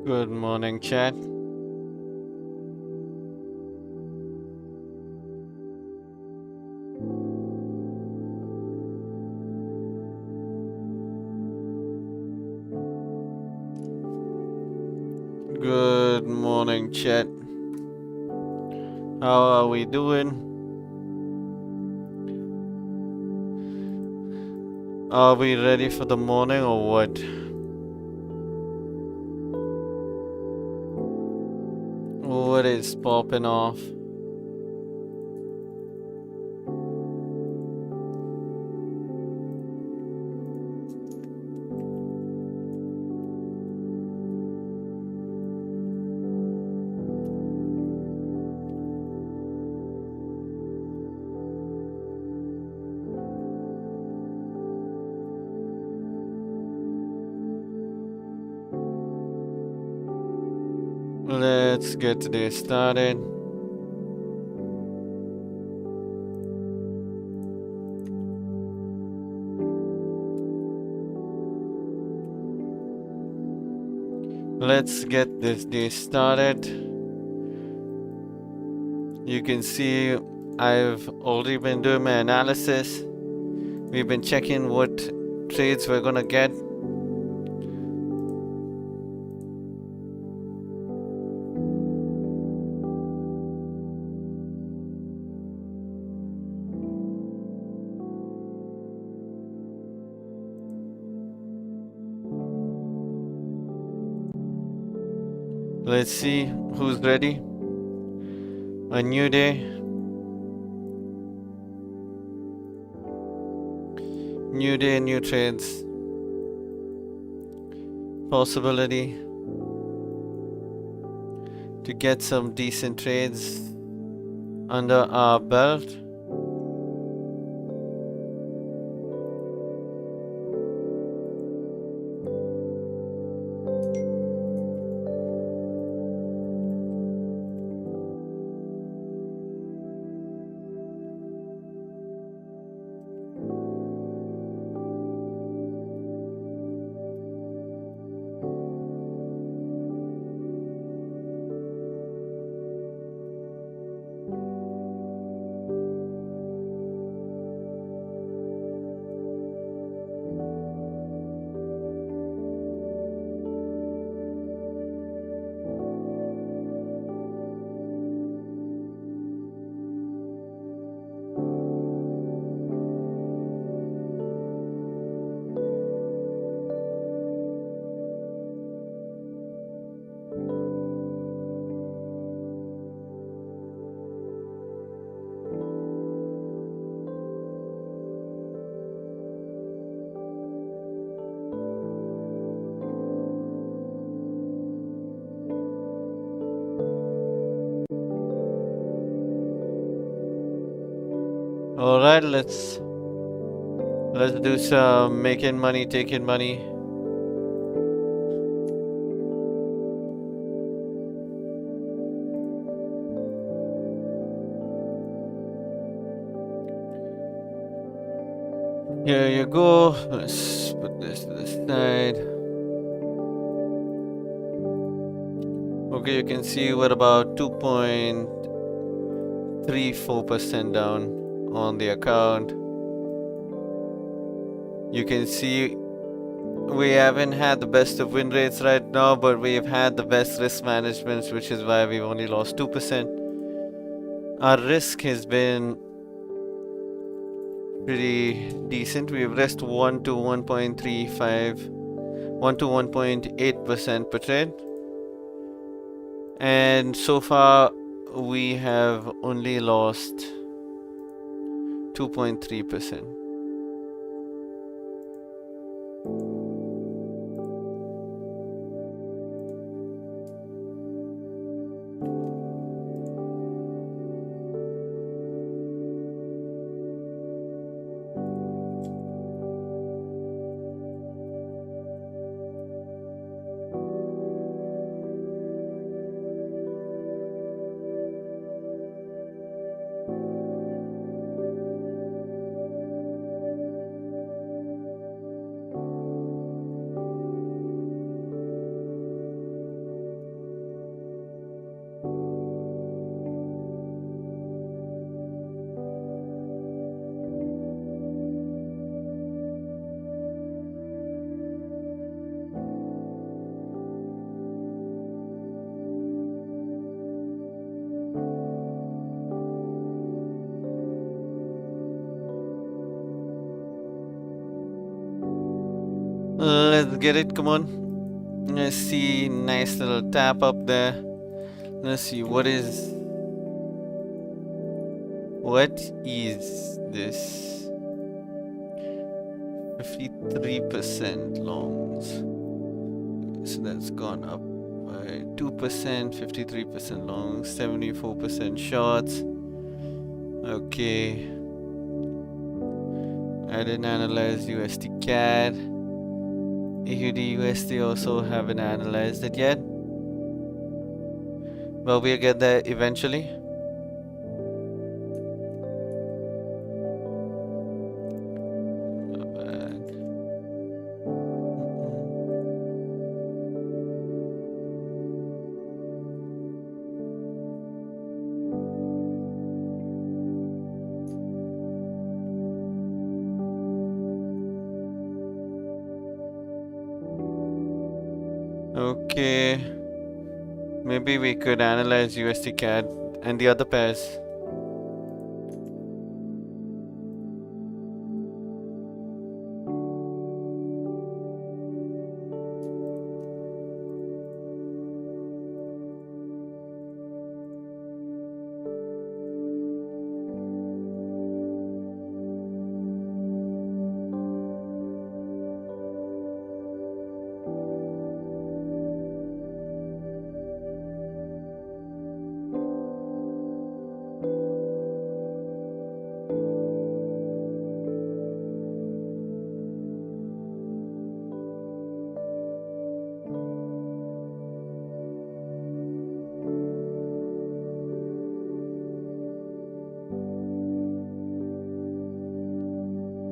Good morning, chat. Good morning, chat. How are we doing? Are we ready for the morning or what? What is popping off? Let's get today started. Let's get this day started. You can see I've already been doing my analysis. We've been checking what trades we're gonna get. Let's see who's ready. A new day. New day, new trades. Possibility to get some decent trades under our belt. All right, let's do some making money, taking money. Here you go. Let's put this to the side. Okay, you can see we're about 2.34% down on the account. You can see we haven't had the best of win rates right now, but we've had the best risk management, which is why we've only lost 2%. Our risk has been pretty decent. We've risked 1 to 1.35, 1 to 1.8% per trade. And so far, we have only lost 2.3%. Let's get it, come on. Let's see, nice little tap up there. Let's see, what is this? 53% longs. So that's gone up by 2%, 53% longs, 74% shorts. Okay. I didn't analyze USD CAD. AUD USD also haven't analyzed it yet. But we'll get there eventually. Not bad. Okay. Maybe we could analyze USD CAD and the other pairs.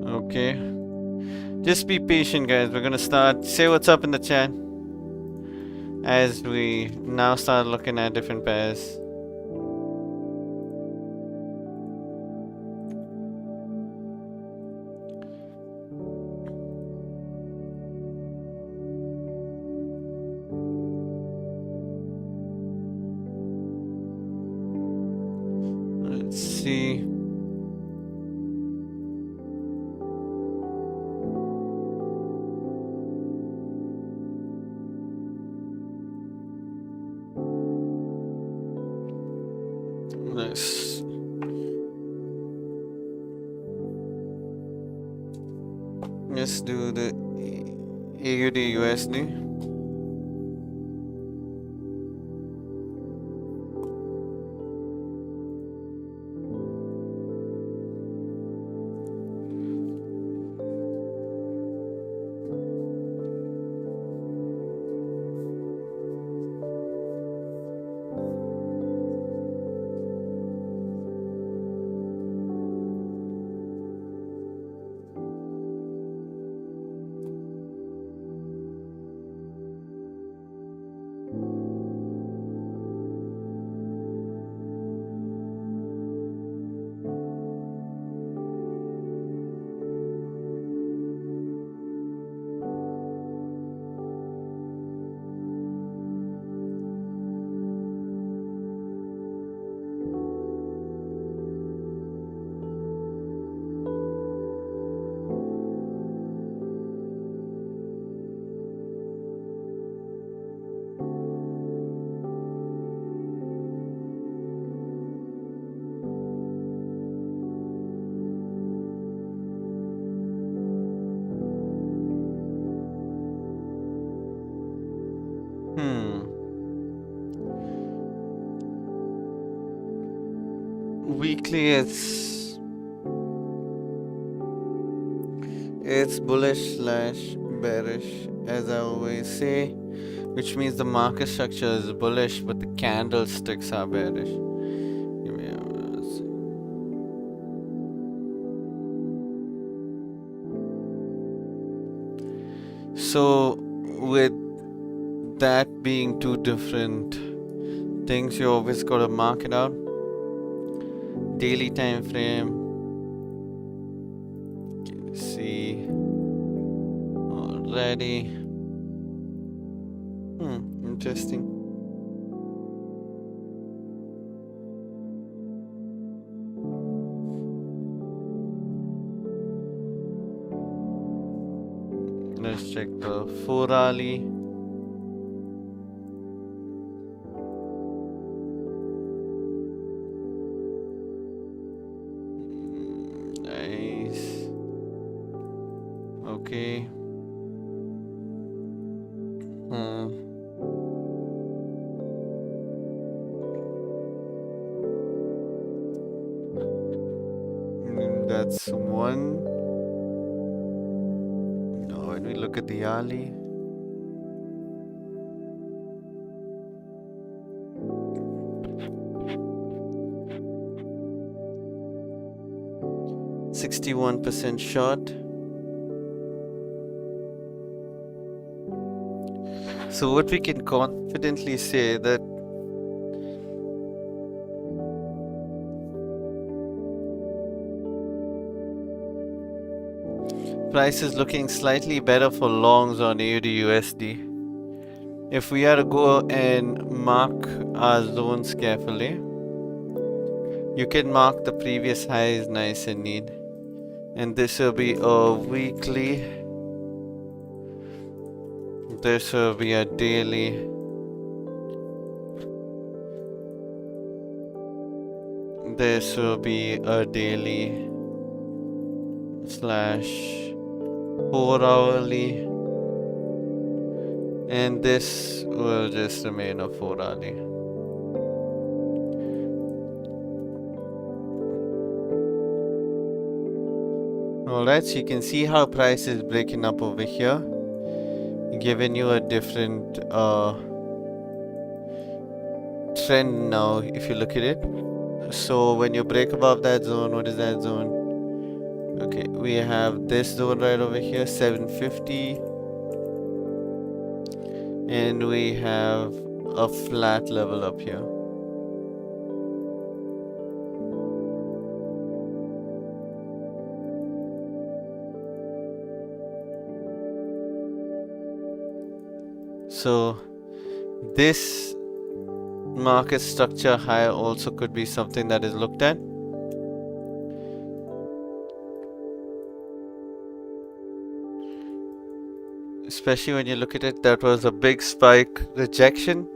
Okay. Just be patient, guys. We're gonna start. Say what's up in the chat as we now start looking at different pairs. Let's see. Let's do the AUD USD. Weekly, it's bullish slash bearish, as I always say, which means the market structure is bullish, but the candlesticks are bearish. Give me so, with that being two different things, you always got to mark it out. Daily time frame. See already. Interesting. Let's check the 4-hourly. Nice. Okay. That's one. No, when we look at the hourly. %61 short. So what we can confidently say that price is looking slightly better for longs on AUD/USD. If we are to go and mark our zones carefully, you can mark the previous highs nice and neat. And this will be a weekly. This will be a daily. This will be a daily / 4-hourly. And this will just remain a 4-hourly. Alright, so you can see how price is breaking up over here, giving you a different trend now if you look at it. So when you break above that zone, what is that zone? Okay, we have this zone right over here, 750. And we have a flat level up here. So this market structure high also could be something that is looked at. Especially when you look at it, that was a big spike rejection.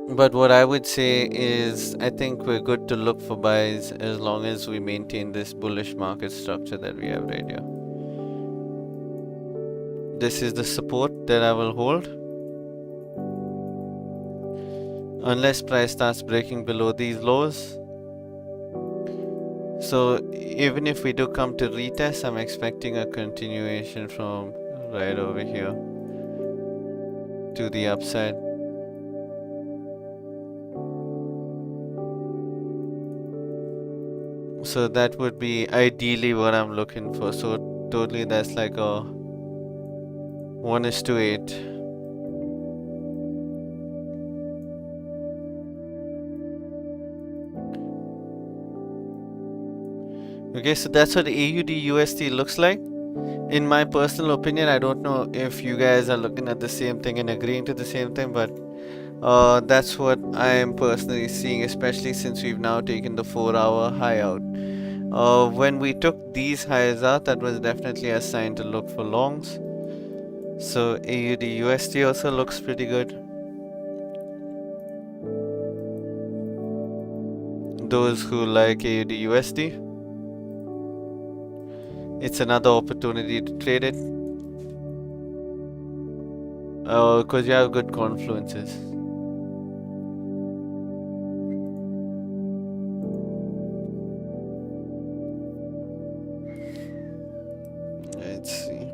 But what I would say is, I think we're good to look for buys as long as we maintain this bullish market structure that we have right here. This is the support that I will hold. Unless price starts breaking below these lows. So even if we do come to retest, I'm expecting a continuation from right over here to the upside. So that would be ideally what I'm looking for. So totally that's like a 1:8. Okay, so that's what AUD/USD looks like. In my personal opinion, I don't know if you guys are looking at the same thing and agreeing to the same thing, but that's what I am personally seeing, especially since we've now taken the 4-hour high out. When we took these highs out, that was definitely a sign to look for longs. So AUD/USD also looks pretty good. Those who like AUD/USD, it's another opportunity to trade it. Because you have good confluences. Let's see.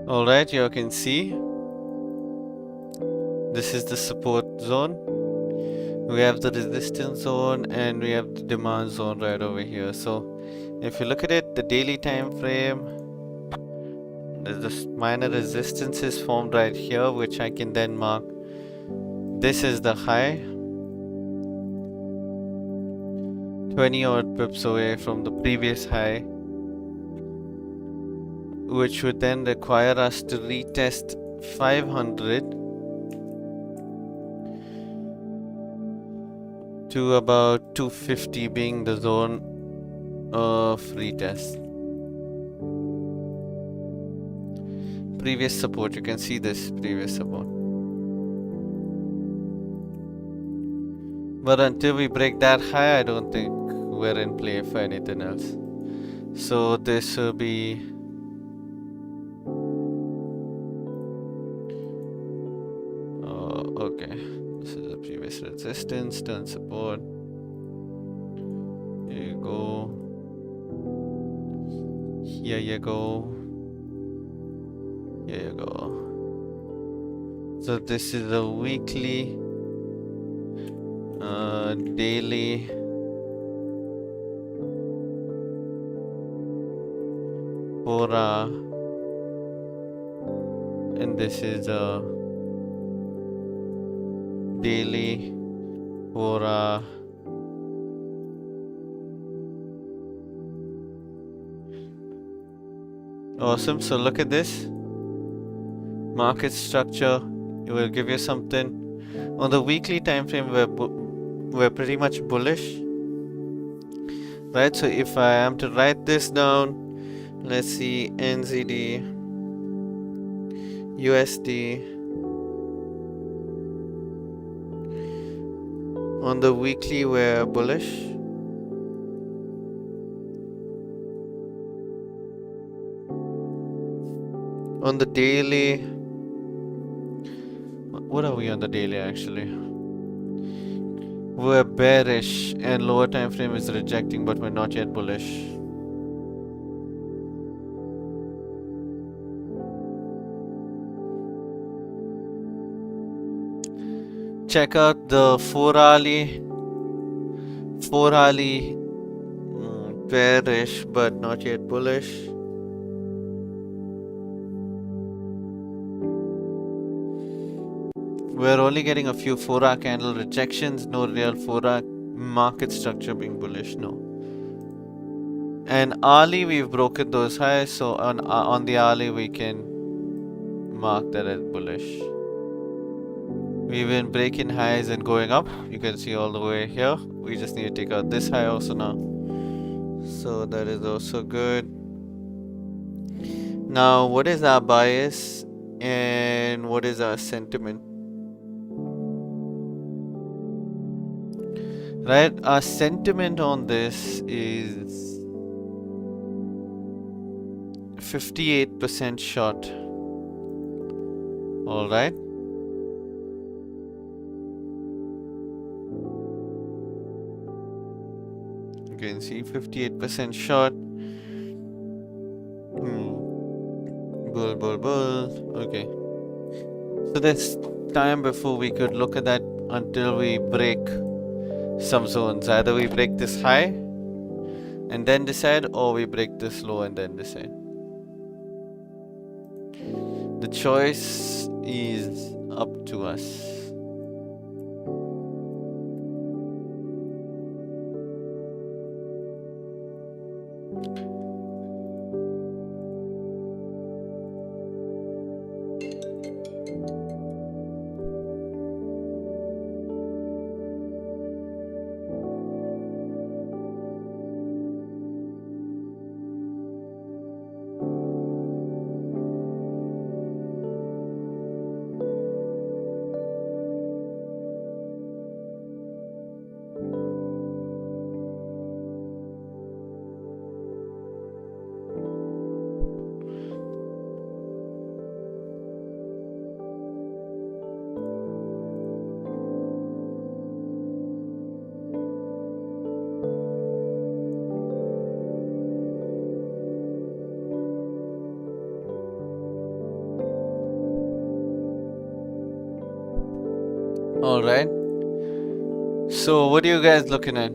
Alright, you can see this is the support zone. We have the resistance zone and we have the demand zone right over here. So if you look at it, the daily time frame, there's this minor resistance is formed right here, which I can then mark. This is the high, 20 odd pips away from the previous high, which would then require us to retest 500 to about 250 being the zone of retest. Previous support, you can see this previous support. But until we break that high, I don't think we're in play for anything else. So this will be okay. This is the previous resistance, turn support. Here you go. Here you go. Here you go. So this is a weekly, daily, and this is a daily, Awesome. So look at this market structure. It will give you something. On the weekly time frame, we're pretty much bullish, right? So if I am to write this down, let's see, NZD, USD. On the weekly, we're bullish. On the daily, what are we on the daily actually? We're bearish and lower time frame is rejecting, but we're not yet bullish. Check out the 4 hourly, bearish but not yet bullish. We're only getting a few 4-hour candle rejections, no real 4-hour market structure being bullish, no. And hourly, we've broken those highs, so on the hourly we can mark that as bullish. We've been breaking highs and going up. You can see all the way here. We just need to take out this high also now. So that is also good. Now, what is our bias and what is our sentiment? Right, our sentiment on this is 58% short. All right. You can see 58% short. Bull. Okay. So there's time before we could look at that until we break some zones. Either we break this high and then decide, or we break this low and then decide. The choice is up to us. Alright. So what are you guys looking at?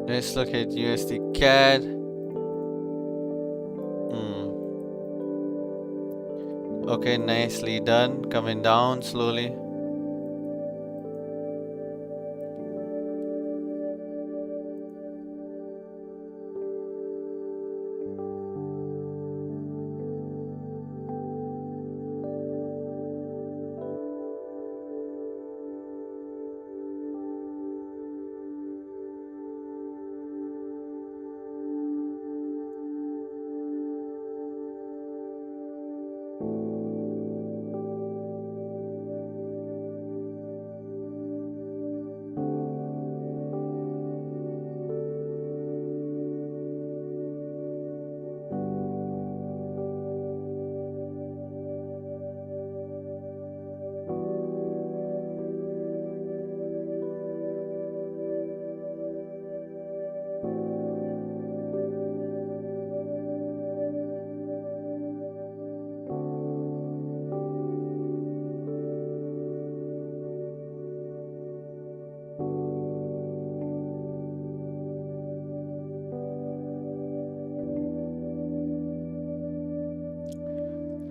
Let's look at USD CAD. Okay, nicely done. Coming down slowly.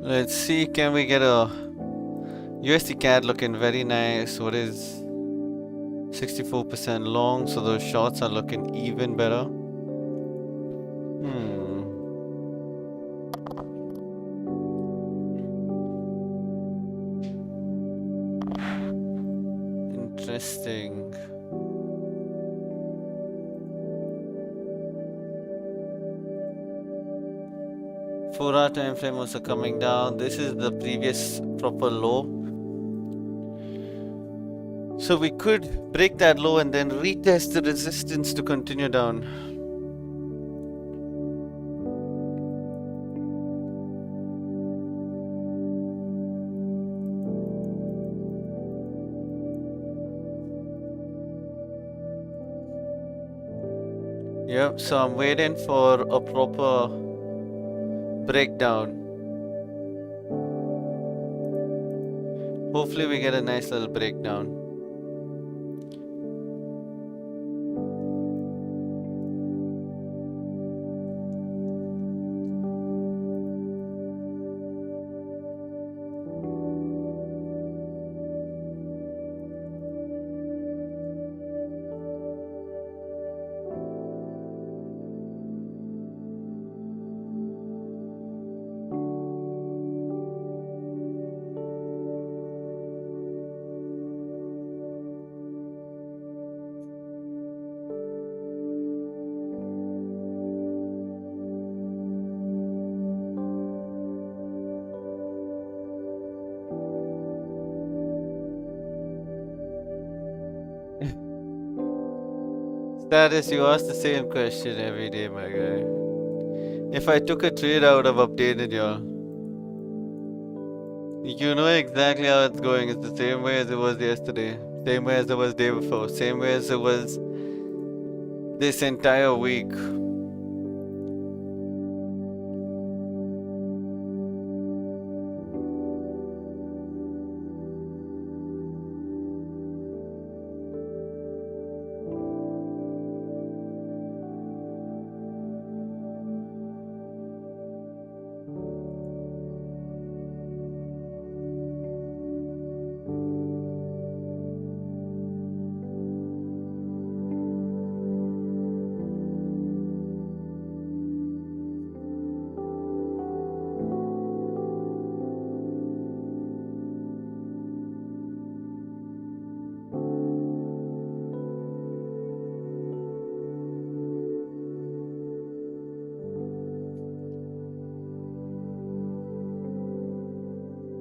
Let's see, can we get a USD CAD looking very nice? What is 64% long, so those shorts are looking even better. Interesting. 4-hour time frame also coming down. This is the previous proper low. So we could break that low and then retest the resistance to continue down. Yep, so I'm waiting for a proper breakdown. Hopefully we get a nice little breakdown. Status, you ask the same question every day, my guy. If I took a trade, I would have updated y'all. You know exactly how it's going. It's the same way as it was yesterday. Same way as it was day before. Same way as it was this entire week.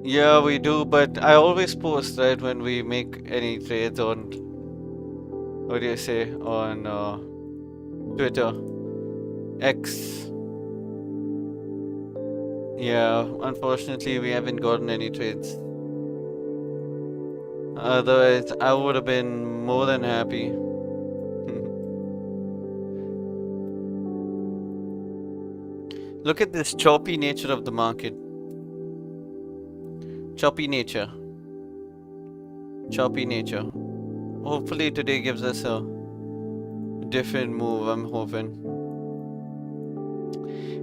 Yeah, we do, but I always post, right, when we make any trades on, what do you say, on Twitter, X. Yeah, unfortunately we haven't gotten any trades. Otherwise, I would have been more than happy. Look at this choppy nature of the market. Choppy nature. Choppy nature. Hopefully today gives us a different move, I'm hoping.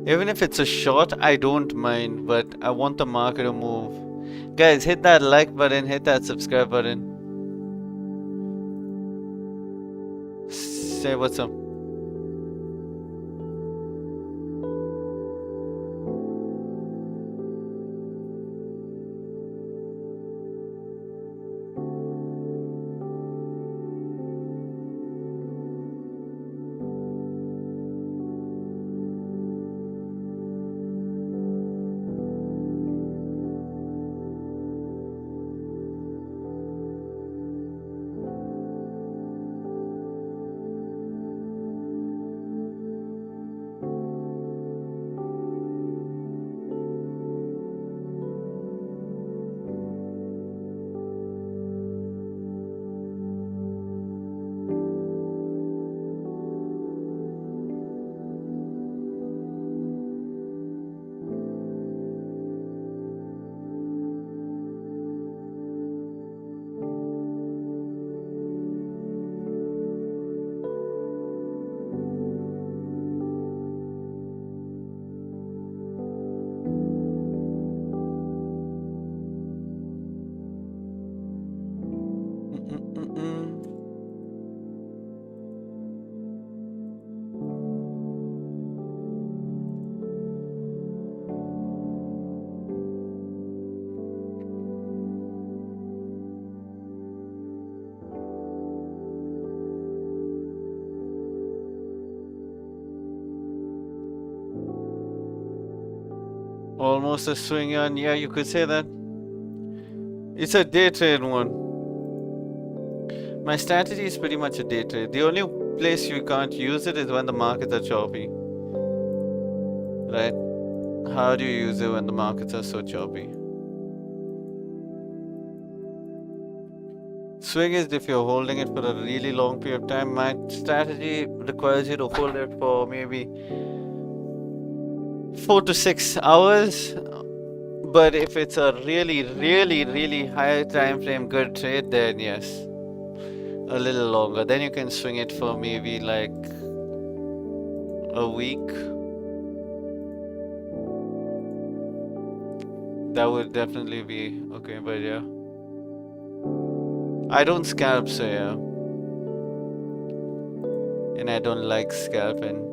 Even if it's a short, I don't mind, but I want the market to move. Guys, hit that like button, hit that subscribe button. Say what's up. Almost a swing on, yeah, you could say that. It's a day trade one. My strategy is pretty much a day trade. The only place you can't use it is when the markets are choppy. Right? How do you use it when the markets are so choppy? Swing is if you're holding it for a really long period of time. My strategy requires you to hold it for maybe 4 to 6 hours. But if it's a really high time frame good trade, then yes, a little longer. Then you can swing it for maybe like a week. That would definitely be okay, but yeah. I don't scalp, so yeah. And I don't like scalping.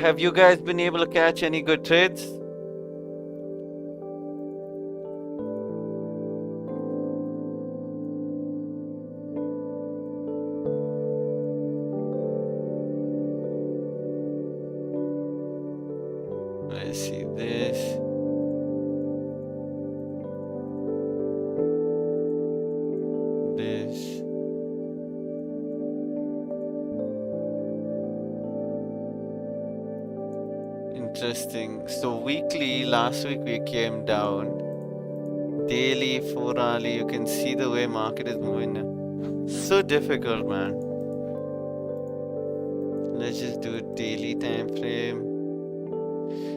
Have you guys been able to catch any good trades? Let's see this. This. Interesting. So weekly, last week we came down. Daily, 4 hourly, you can see the way market is moving now. So difficult, man. Let's just do a daily time frame.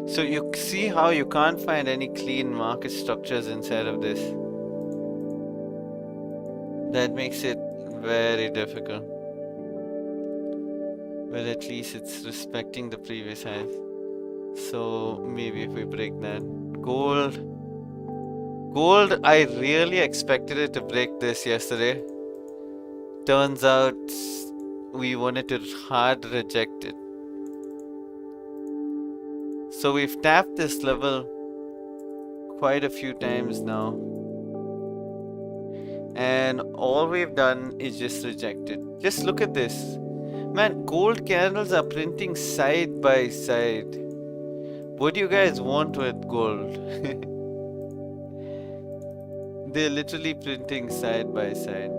So you see how you can't find any clean market structures inside of this. That makes it very difficult. But at least it's respecting the previous highs. So maybe if we break that. Gold, I really expected it to break this yesterday. Turns out we wanted to hard reject it. So we've tapped this level quite a few times now. And all we've done is just reject it. Just look at this. Man, gold candles are printing side by side. What do you guys want with gold? They're literally printing side by side.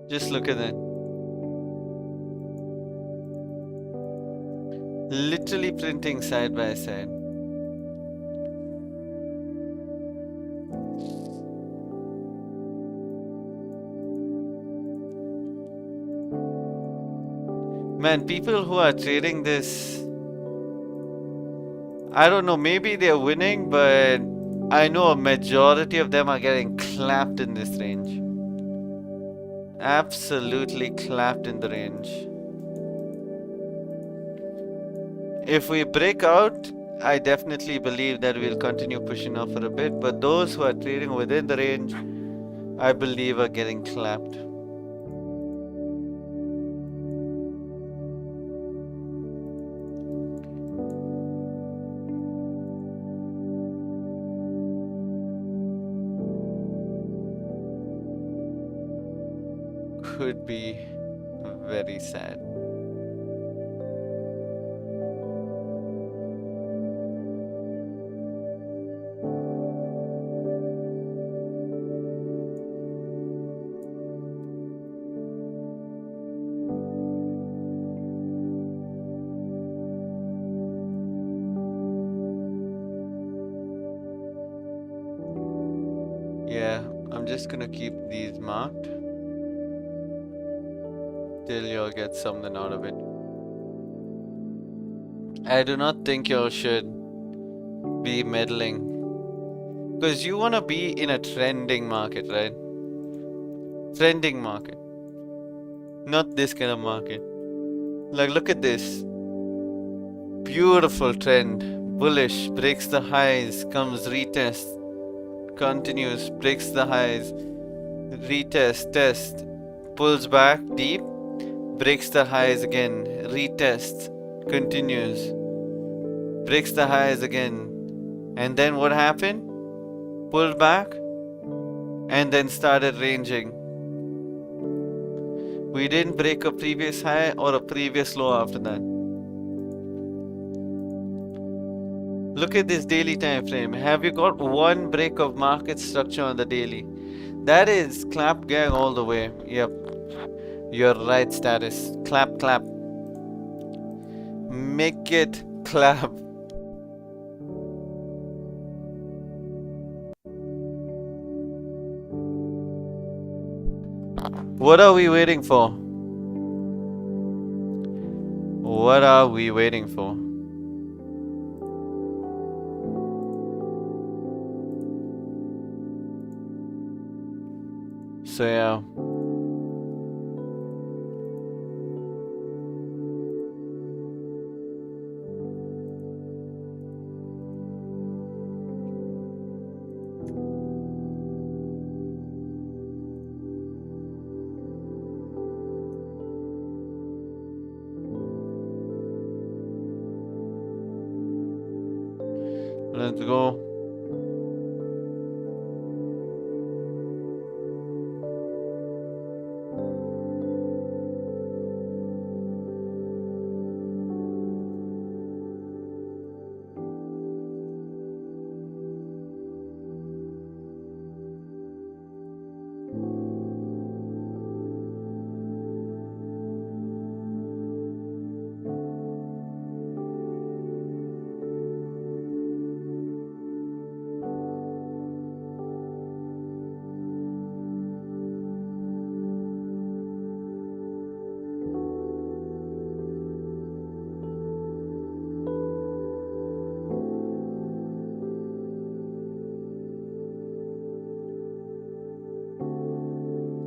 Just look at that. Literally printing side by side. Man, people who are trading this, I don't know, maybe they're winning, but I know a majority of them are getting clapped in this range. Absolutely clapped in the range. If we break out, I definitely believe that we'll continue pushing up for a bit, but those who are trading within the range, I believe are getting clapped. Could be very sad. Yeah, I'm just gonna keep these marked till y'all get something out of it. I do not think y'all should be meddling, because you wanna be in a trending market, right? Trending market, not this kind of market. Like, look at this. Beautiful trend. Bullish, breaks the highs, comes retest, continues, breaks the highs, retest, test, pulls back deep, breaks the highs again, retests, continues, breaks the highs again. And then what happened? Pulled back and then started ranging. We didn't break a previous high or a previous low after that. Look at this daily time frame. Have you got one break of market structure on the daily? That is clap gang all the way. Yep. You're right, status. Clap, clap. Make it clap. What are we waiting for? What are we waiting for? So yeah. Let's go.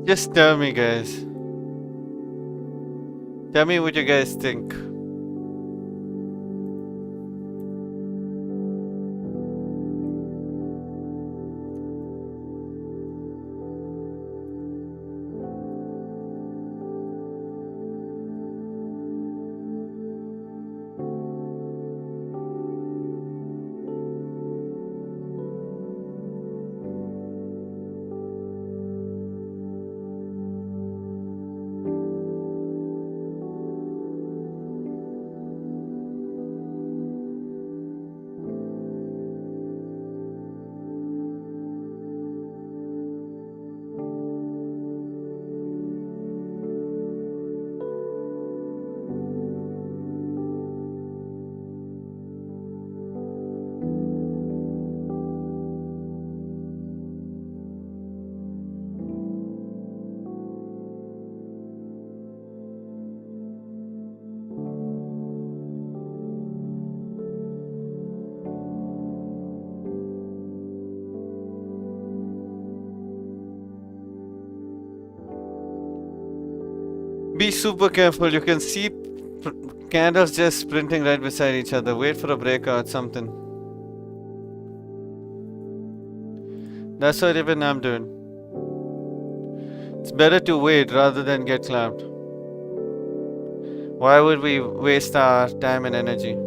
Just tell me, guys. Tell me what you guys think. Be super careful. You can see candles just printing right beside each other. Wait for a breakout, something. That's what even I'm doing. It's better to wait rather than get clapped. Why would we waste our time and energy?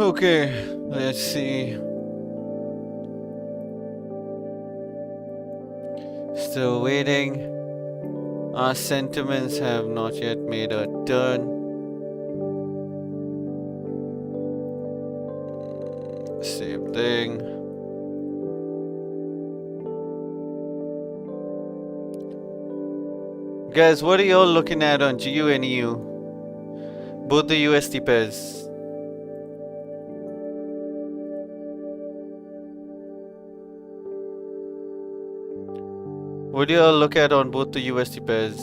Okay, let's see. Still waiting. Our sentiments have not yet made a turn. Same thing. Guys, what are y'all looking at on GU and EU? Both the USD pairs. What do y'all look at on both the USD pairs?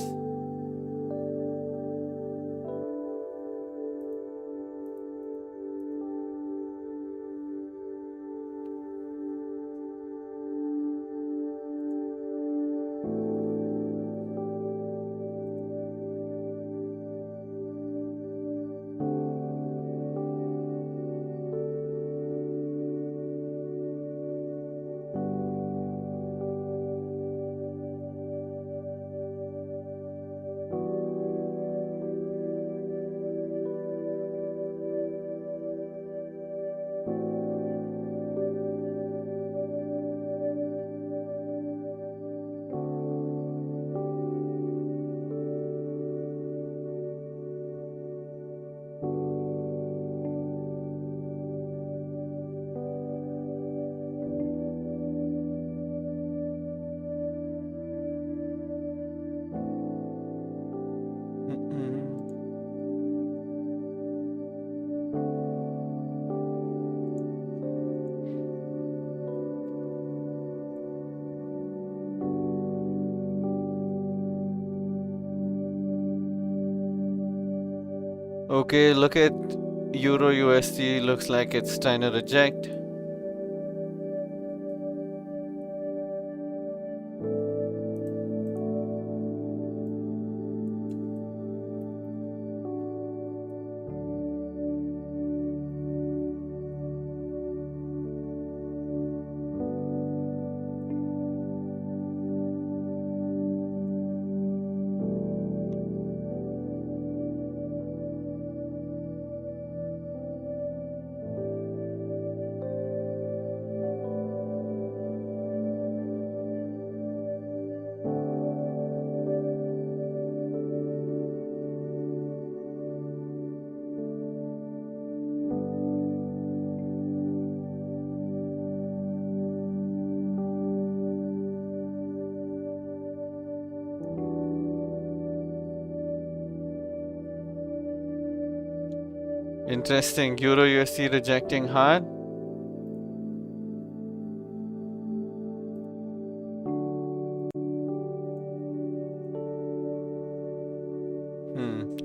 Okay, look at Euro USD. Looks like it's trying to reject. Interesting. Euro USD rejecting hard.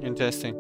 Interesting.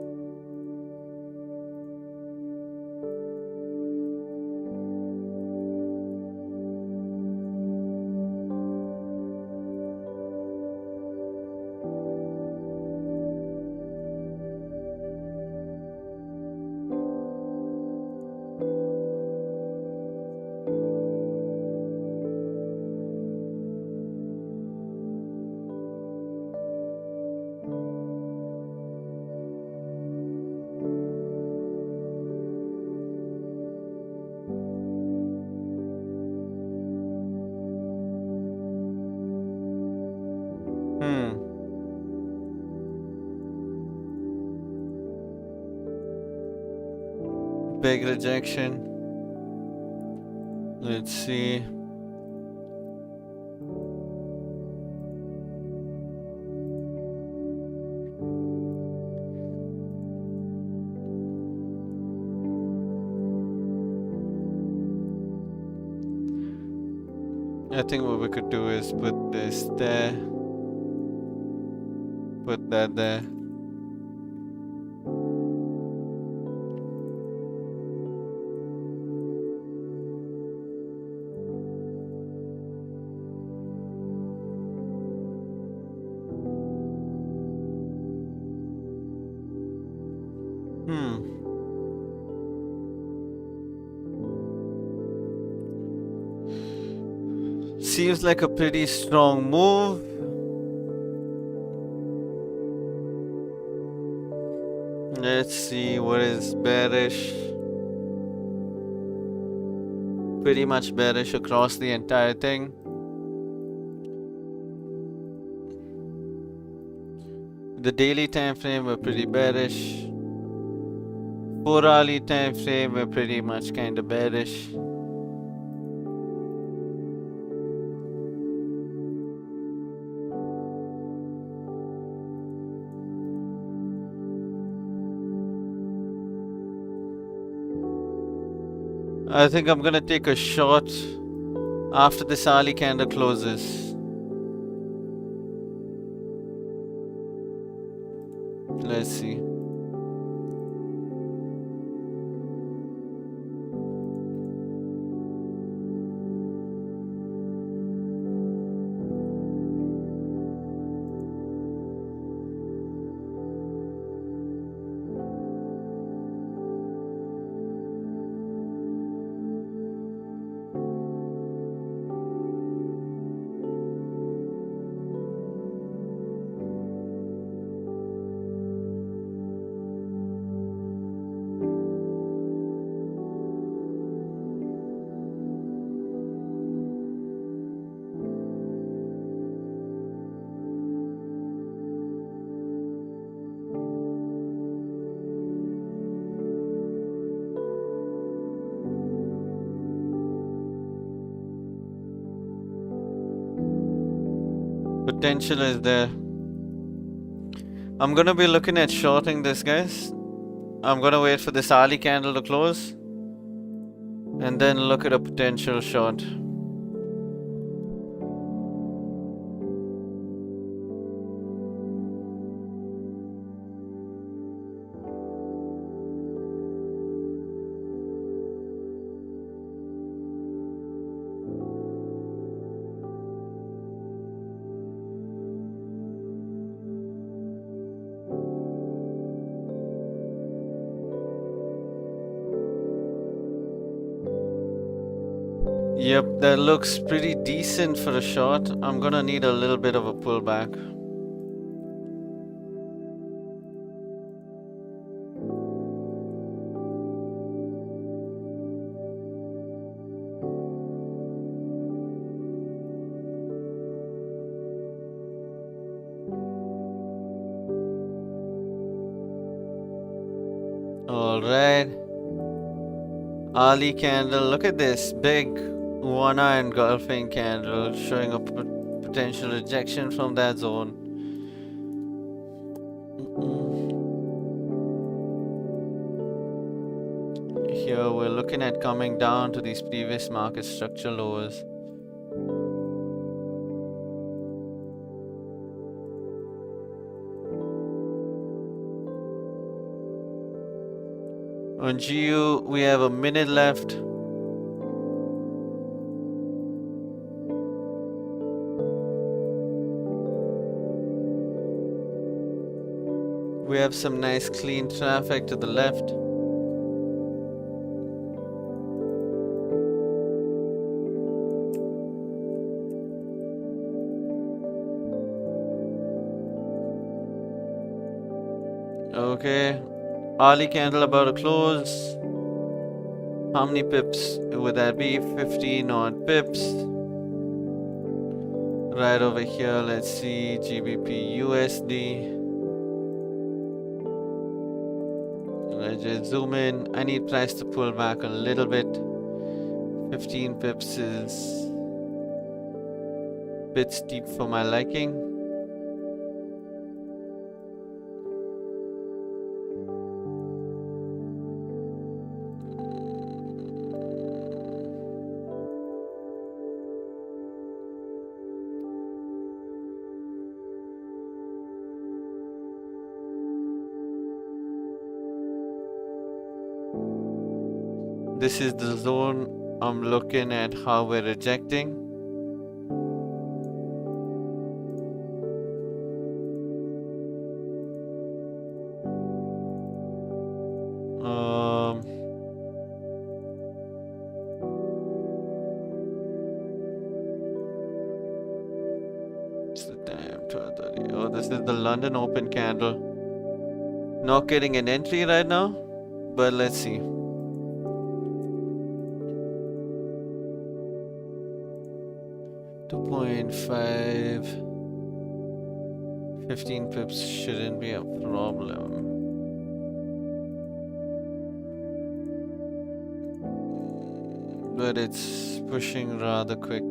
big rejection. Let's see. I think what we could do is put this there, put that there. Seems like a pretty strong move. Let's see what is bearish. Pretty much bearish across the entire thing. The daily time frame were pretty bearish. 4-hourly time frame were pretty much kind of bearish. I think I'm gonna take a shot after this hourly candle closes. Let's see. Potential is there. I'm gonna be looking at shorting this, guys. I'm gonna wait for this hourly candle to close and then look at a potential short. Yep, that looks pretty decent for a short. I'm gonna need a little bit of a pullback. Alright. Ali candle, look at this big one-hour engulfing candle showing a potential rejection from that zone. Here we're looking at coming down to these previous market structure lows. On GU, we have a minute left. We have some nice clean traffic to the left. Okay, hourly candle about to close. How many pips would that be? 15 odd pips. Right over here, let's see GBP USD. just zoom in. I need price to pull back a little bit. 15 pips is a bit steep for my liking. This is the zone I'm looking at how we're rejecting. It's the time 12:30. Oh, this is the London Open candle. Not getting an entry right now, but let's see. 2.5, 15 pips shouldn't be a problem. But it's pushing rather quick.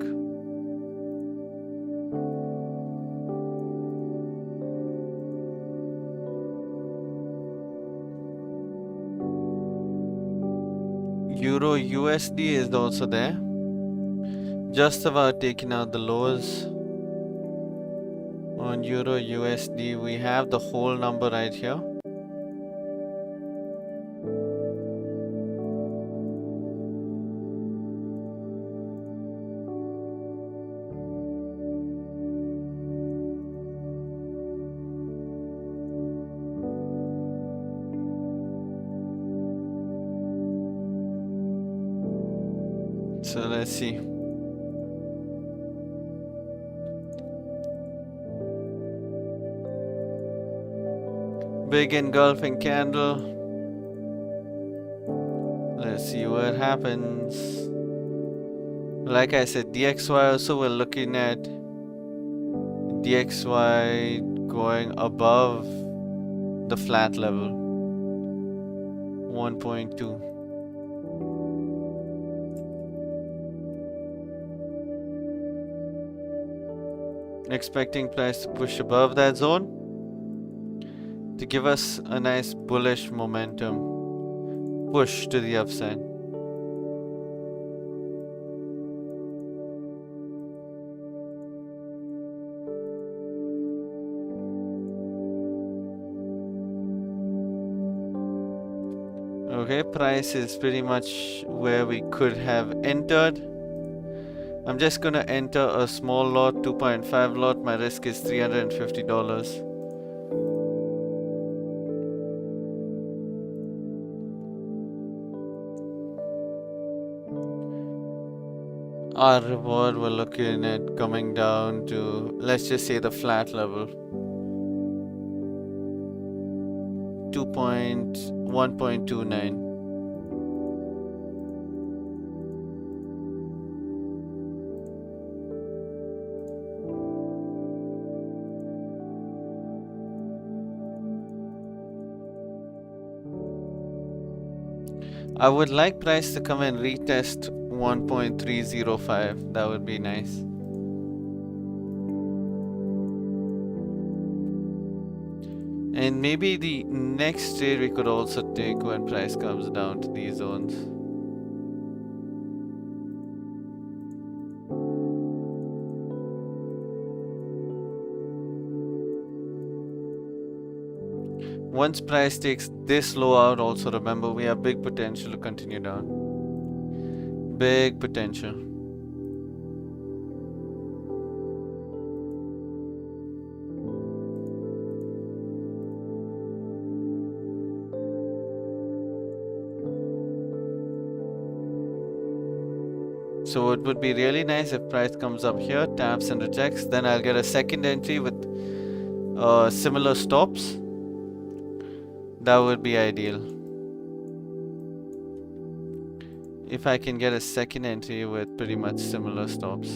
Euro USD is also there. Just about taking out the lows. On Euro USD, we have the whole number right here. So let's see. Big engulfing candle. Let's see what happens. Like I said, DXY also we're looking at DXY going above the flat level 1.2. Expecting price to push above that zone to give us a nice bullish momentum push to the upside. Okay, price is pretty much where we could have entered. I'm just gonna enter a small lot, 2.5 lot. My risk is $350. Our reward we're looking at coming down to, let's just say the flat level. 1.29. I would like price to come and retest 1.305. That would be nice. And maybe the next trade we could also take when price comes down to these zones. Once price takes this low out, also remember we have big potential to continue down. Big potential. So it would be really nice if price comes up here, taps and rejects, then I'll get a second entry with similar stops. That would be ideal. If I can get a second entry with pretty much similar stops.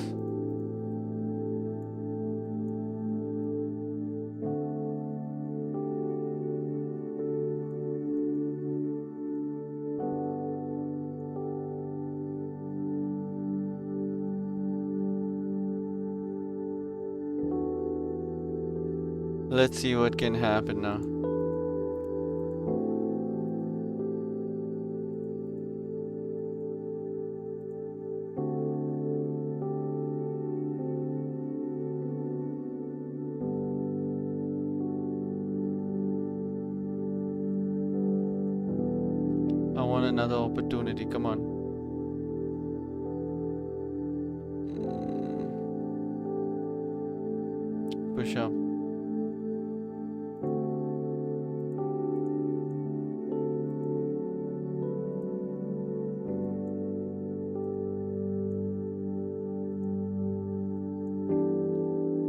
Let's see what can happen now. I want another opportunity, come on. Push up.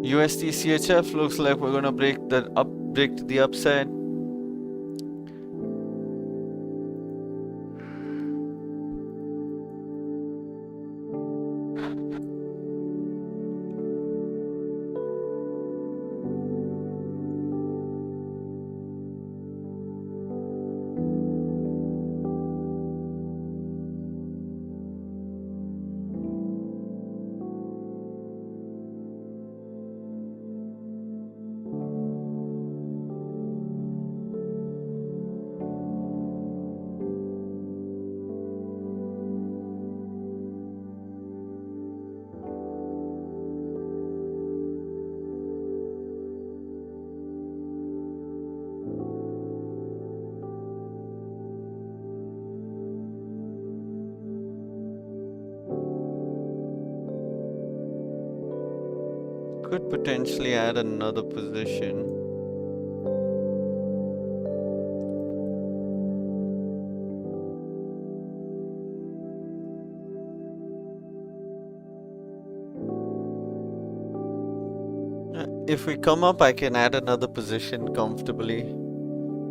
USD CHF looks like we're gonna break to the upside. Could potentially add another position. If we come up, I can add another position comfortably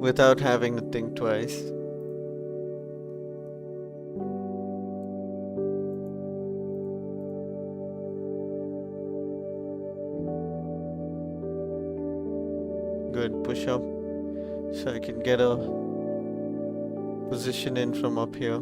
without having to think twice. Good, push up so I can get a position in from up here.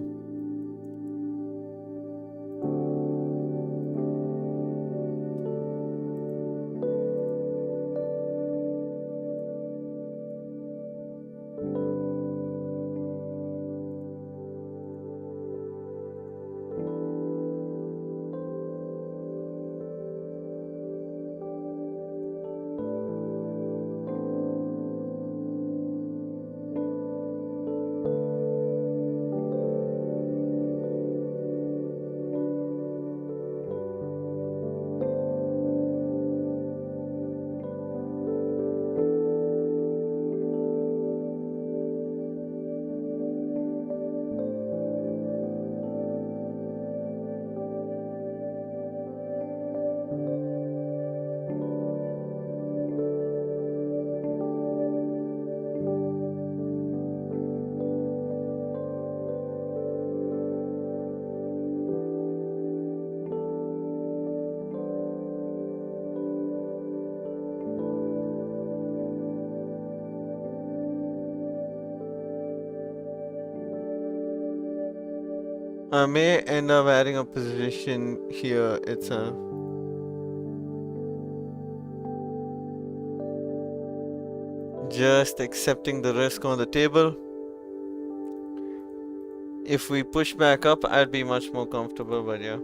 I may end up adding a position here itself. Just accepting the risk on the table. If we push back up, I'd be much more comfortable, but yeah.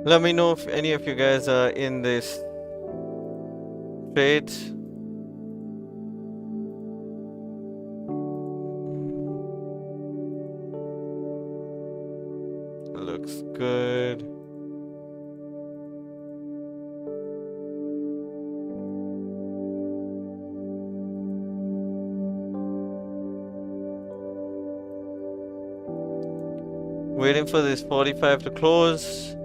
Let me know if any of you guys are in this trade. Looks good. Waiting for this 45 to close.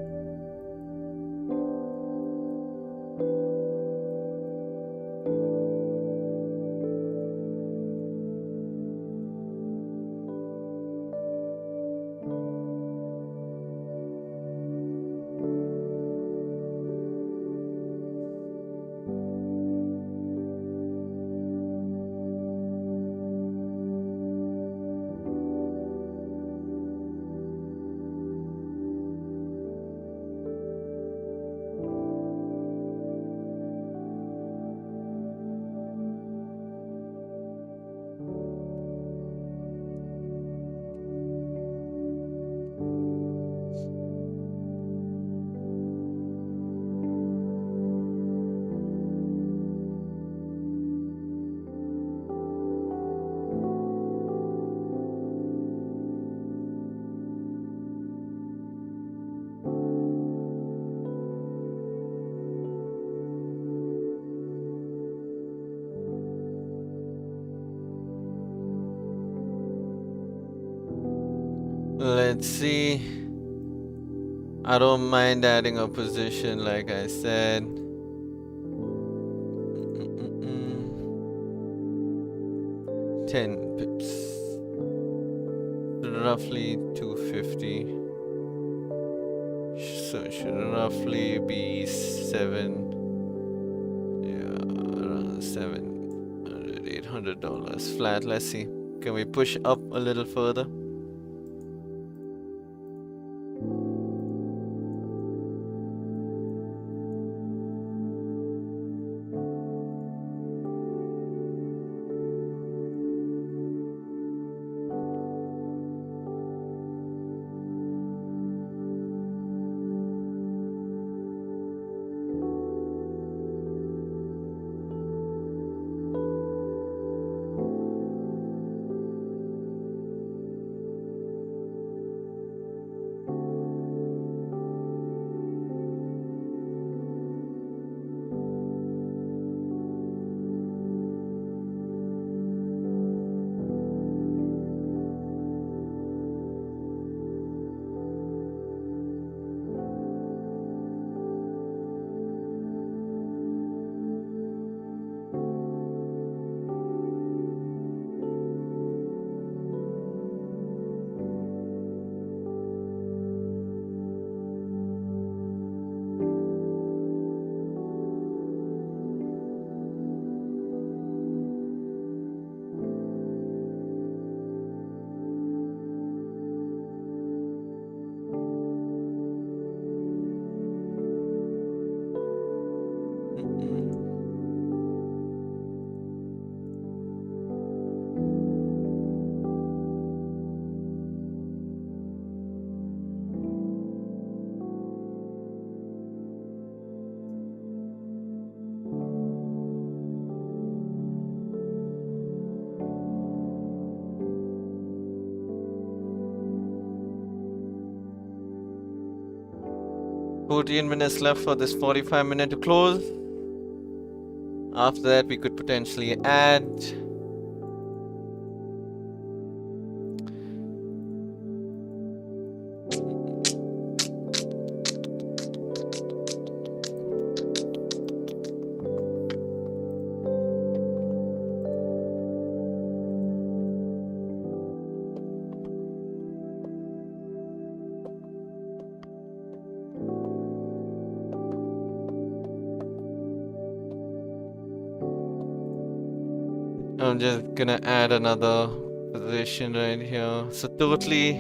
Let's see. I don't mind adding a position, like I said. 10 pips. Roughly 250. So it should roughly be 7. Yeah, around $700, $800 flat. Let's see. Can we push up a little further? $14 left for this 45-minute to close. After that, we could potentially add. I'm just gonna add another position right here. So totally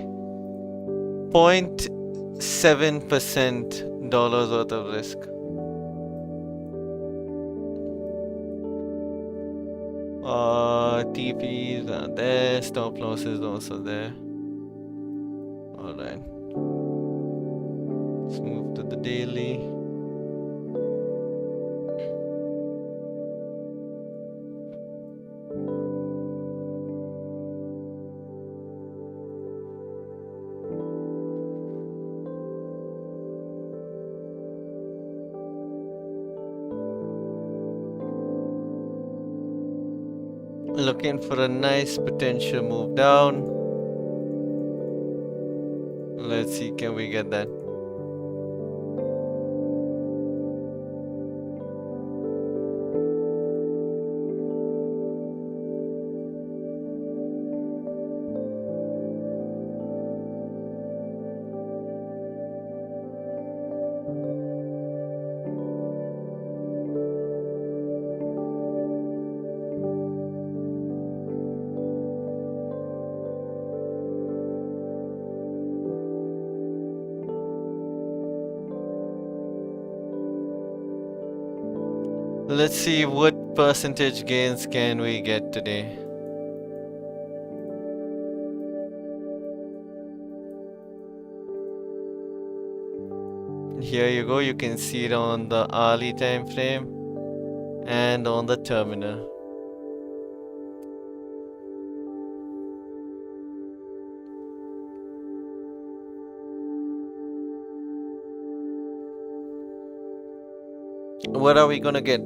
0.7% dollars worth of risk. TPs are there, stop losses also there. Alright. Let's move to the daily. Looking for a nice potential move down. Let's see, can we get that? Let's see what percentage gains can we get today. Here you go, you can see it on the hourly time frame and on the terminal. What are we gonna get?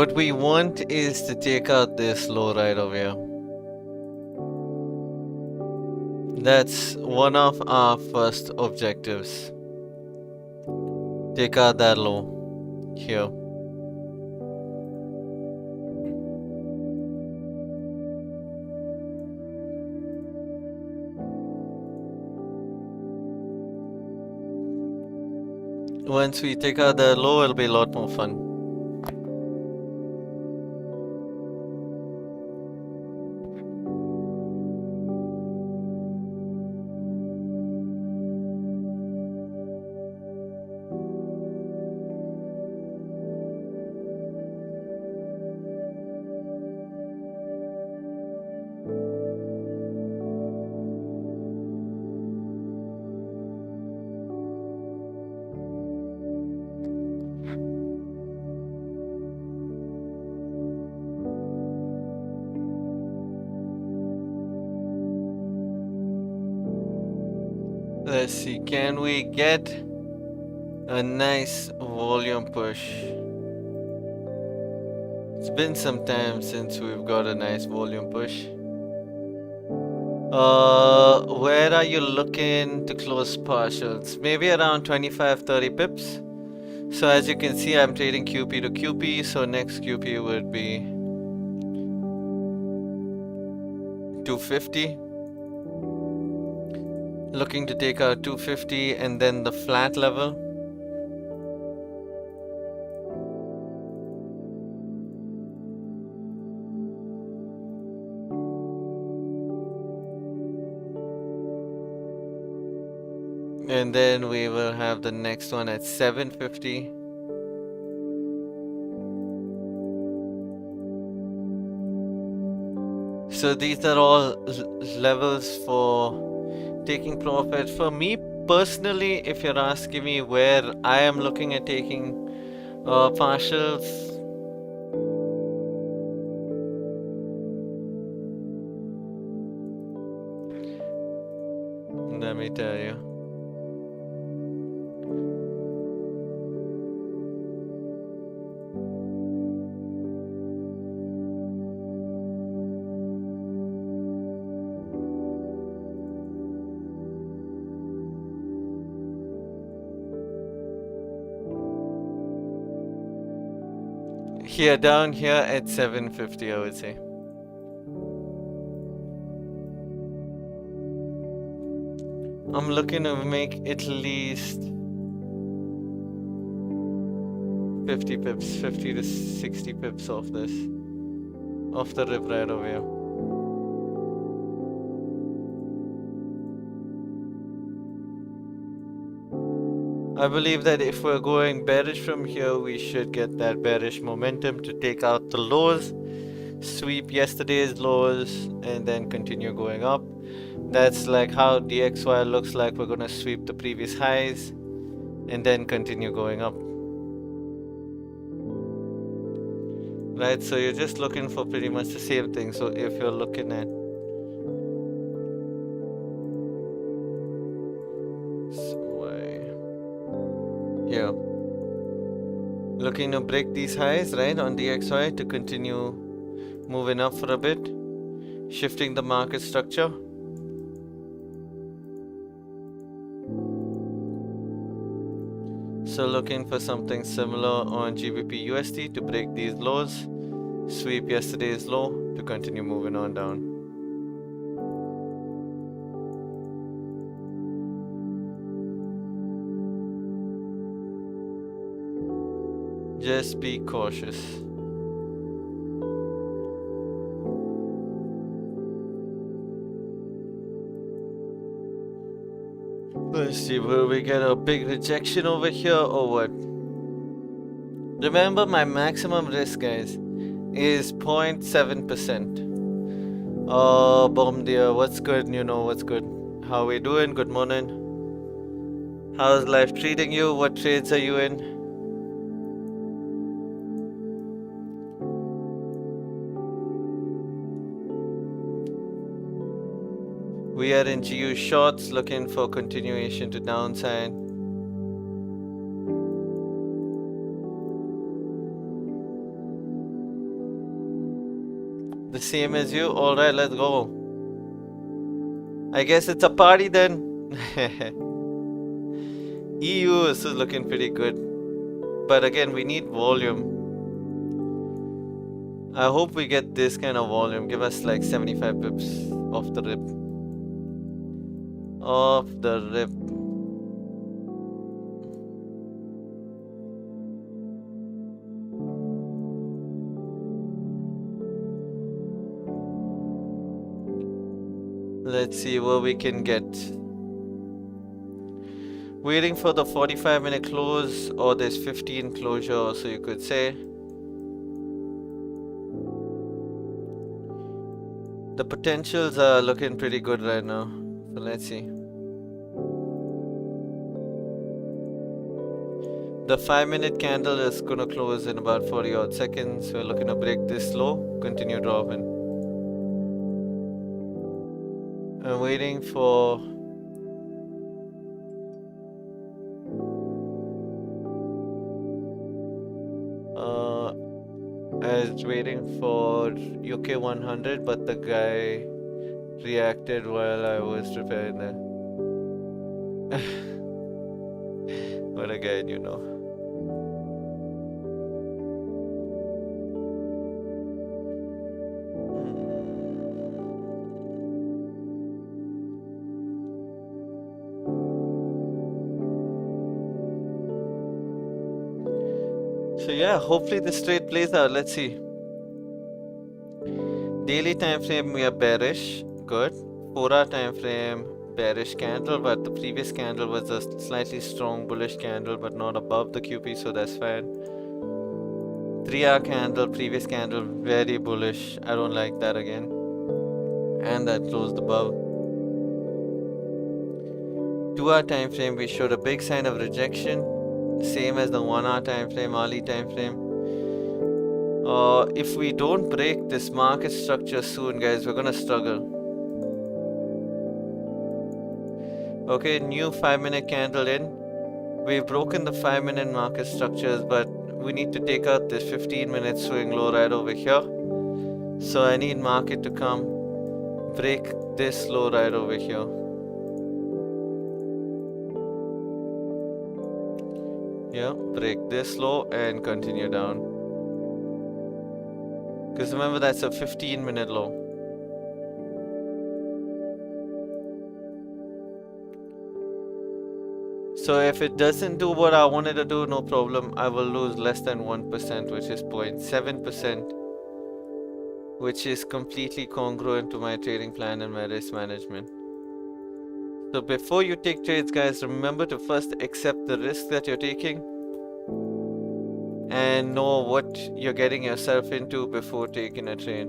What we want is to take out this low right over here. That's one of our first objectives. Take out that low here. Once we take out the low, it'll be a lot more fun. Let's see, can we get a nice volume push? It's been some time since we've got a nice volume push. Where are you looking to close partials? Maybe around 25-30 pips. So as you can see, I'm trading QP to QP, so next QP would be 250. Looking to take out 250 and then the flat level. And then we will have the next one at 750. So these are all levels for taking profit. For me personally, if you're asking me where I am looking at taking partials, let me tell you. Here, down here at 750, I would say. I'm looking to make at least 50 pips, 50 to 60 pips off this. off the rip right over here. I believe that if we're going bearish from here, we should get that bearish momentum to take out the lows, sweep yesterday's lows, and then continue going up. That's like how DXY looks like. We're gonna sweep the previous highs and then continue going up. Right, so you're just looking for pretty much the same thing. So if you're looking at here, looking to break these highs, right, on DXY to continue moving up for a bit, shifting the market structure. So looking for something similar on GBP USD to break these lows, sweep yesterday's low to continue moving on down. Just be cautious. Let's see, will we get a big rejection over here or what? Remember, my maximum risk, guys, is 0.7%. Oh, Bomdia, what's good? You know what's good. How we doing? Good morning. How's life treating you? What trades are you in? We are in GU shorts, looking for continuation to downside. The same as you? Alright, let's go. I guess it's a party then. EU is looking pretty good. But again, we need volume. I hope we get this kind of volume. Give us like 75 pips off the rip. Off the rip. Let's see what we can get. Waiting for the 45-minute close or this 15 closure, so you could say. The potentials are looking pretty good right now. So let's see. The 5-minute candle is gonna close in about 40 odd seconds. We're looking to break this low, continue dropping. I'm waiting for I was waiting for UK 100, but the guy reacted while I was preparing that. What a guy, you know. So yeah, hopefully this trade plays out. Let's see. Daily time frame we are bearish, good. 4-hour time frame bearish candle, but the previous candle was a slightly strong bullish candle, but not above the QP, so that's fine. 3-hour candle, previous candle very bullish. I don't like that again, and that closed above. 2-hour time frame we showed a big sign of rejection. Same as the 1-hour time frame, hourly time frame. If we don't break this market structure soon, guys, we're gonna struggle. Okay, new 5-minute candle in. We've broken the 5-minute market structures, but we need to take out this 15-minute swing low right over here. So I need market to come break this low right over here. Yeah, break this low and continue down. Because remember, that's a 15-minute low. So if it doesn't do what I wanted to do, no problem. I will lose less than 1%, which is 0.7%. which is completely congruent to my trading plan and my risk management. So before you take trades, guys, remember to first accept the risk that you're taking and know what you're getting yourself into before taking a trade.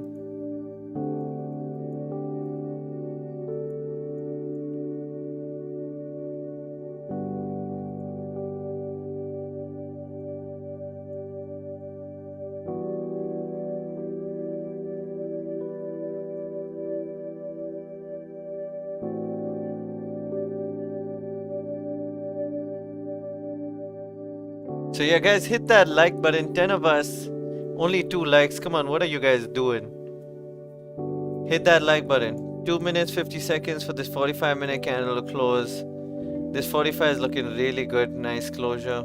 So yeah, guys, hit that like button. 10 of us, only 2 likes. Come on, what are you guys doing? Hit that like button. 2 minutes 50 seconds for this 45-minute candle to close. This 45 is looking really good. Nice closure.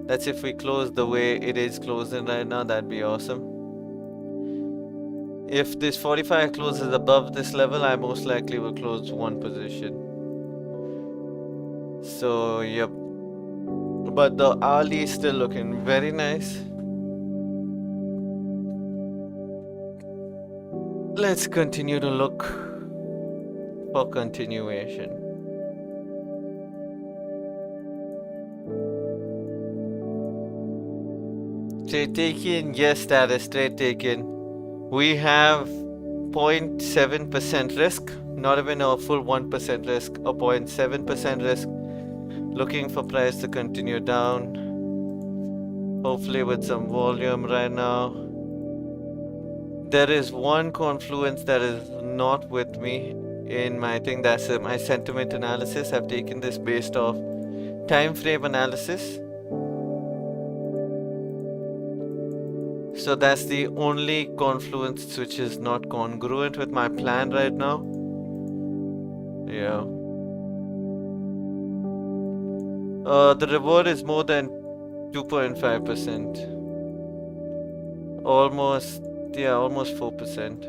That's if we close the way it is closing right now. That'd be awesome. If this 45 closes above this level, I most likely will close one position. So yep. But the hourly is still looking very nice. Let's continue to look for continuation. Trade taken, yes, that is trade taken. We have 0.7% risk, not even a full 1% risk, a 0.7% risk. Looking for price to continue down. Hopefully with some volume right now. There is one confluence that is not with me in my thing. That's my sentiment analysis. I've taken this based off time frame analysis. So that's the only confluence which is not congruent with my plan right now. Yeah. The reward is more than 2.5%. Almost, yeah, almost 4%.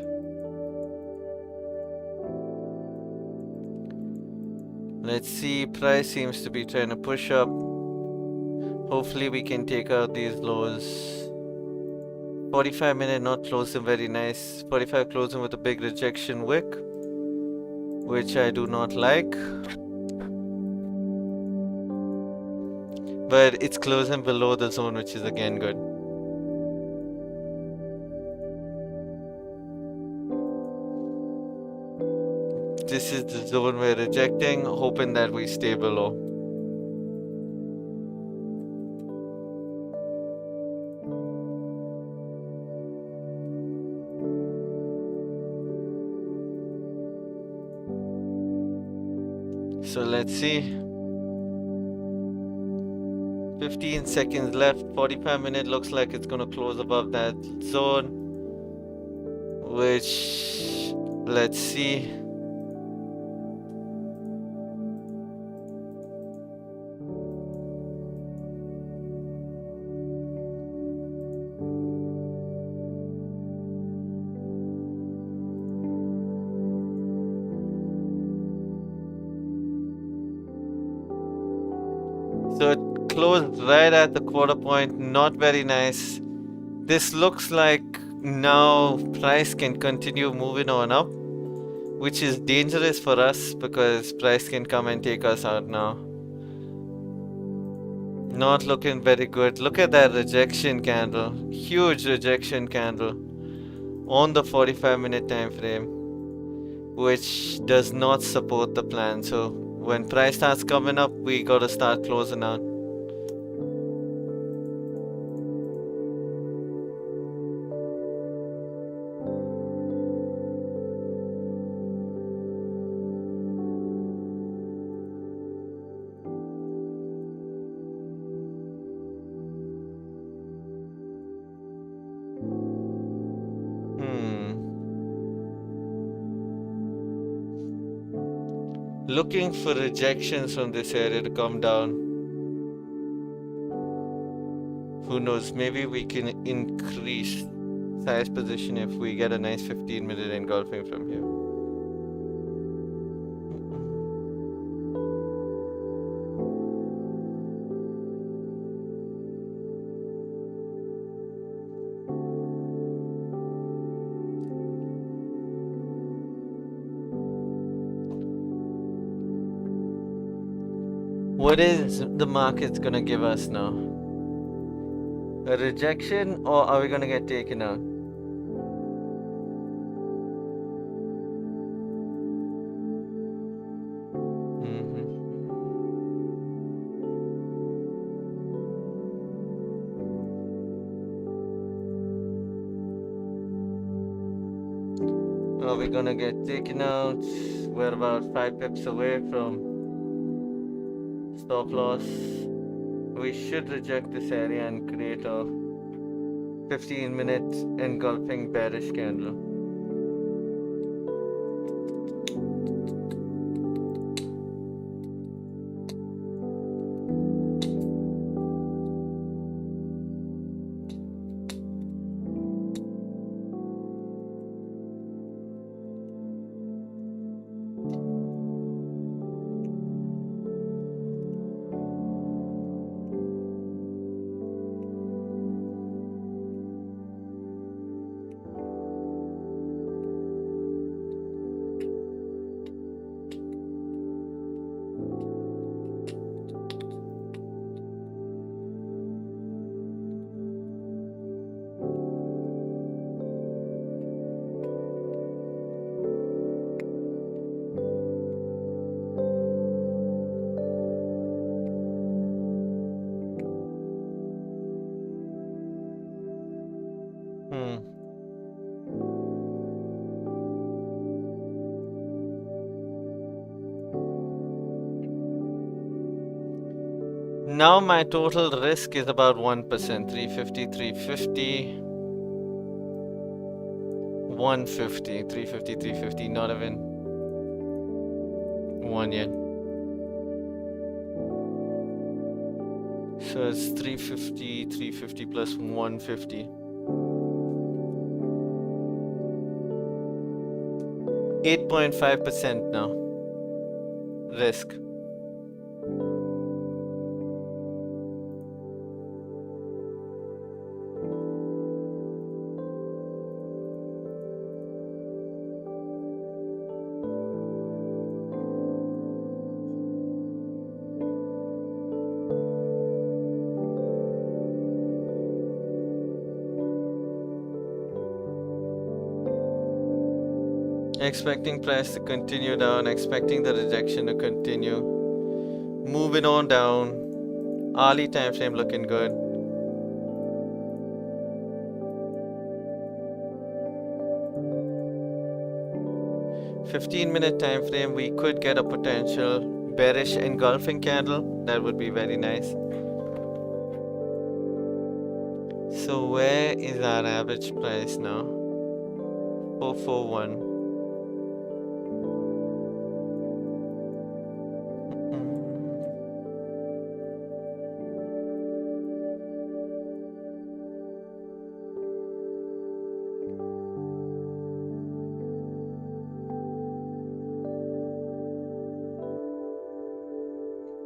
Let's see, price seems to be trying to push up. Hopefully we can take out these lows. 45-minute not closing very nice. 45 closing with a big rejection wick, which I do not like. But it's closing below the zone, which is again good. This is the zone we're rejecting, hoping that we stay below. So let's see. 15 seconds left. 45-minute looks like it's gonna close above that zone, which, let's see. So it closed right at the quarter point, not very nice. This looks like now price can continue moving on up, which is dangerous for us because price can come and take us out now. Not looking very good. Look at that rejection candle. Huge rejection candle on the 45-minute time frame, which does not support the plan. So when price starts coming up, we gotta start closing out. Looking for rejections from this area to come down. Who knows, maybe we can increase size position if we get a nice 15-minute engulfing from here. What is the market's gonna give us now? A rejection, or are we gonna get taken out? Are we gonna get taken out? We're about 5 pips away from stop loss. We should reject this area and create a 15-minute engulfing bearish candle. Now my total risk is about 1%. 350, 350, 150, 350, 350, not even one yet. So it's 350, 350 plus 150. 8.5% now. Risk. Expecting price to continue down, expecting the rejection to continue. Moving on down. Hourly time frame looking good. $15-minute time frame, we could get a potential bearish engulfing candle. That would be very nice. So where is our average price now? 441.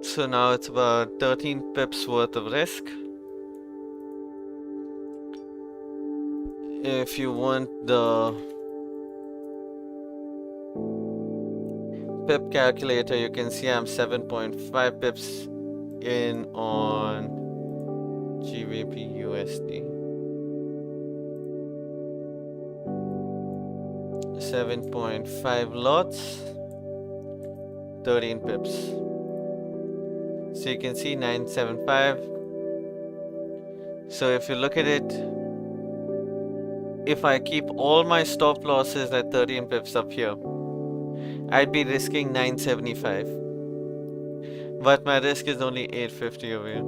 So now it's about 13 pips worth of risk. If you want the pip calculator, you can see I'm 7.5 pips in on GBP USD. 7.5 lots, 13 pips. So you can see 975. So if you look at it, if I keep all my stop losses at 13 pips up here, I'd be risking 975. But my risk is only 850 over here.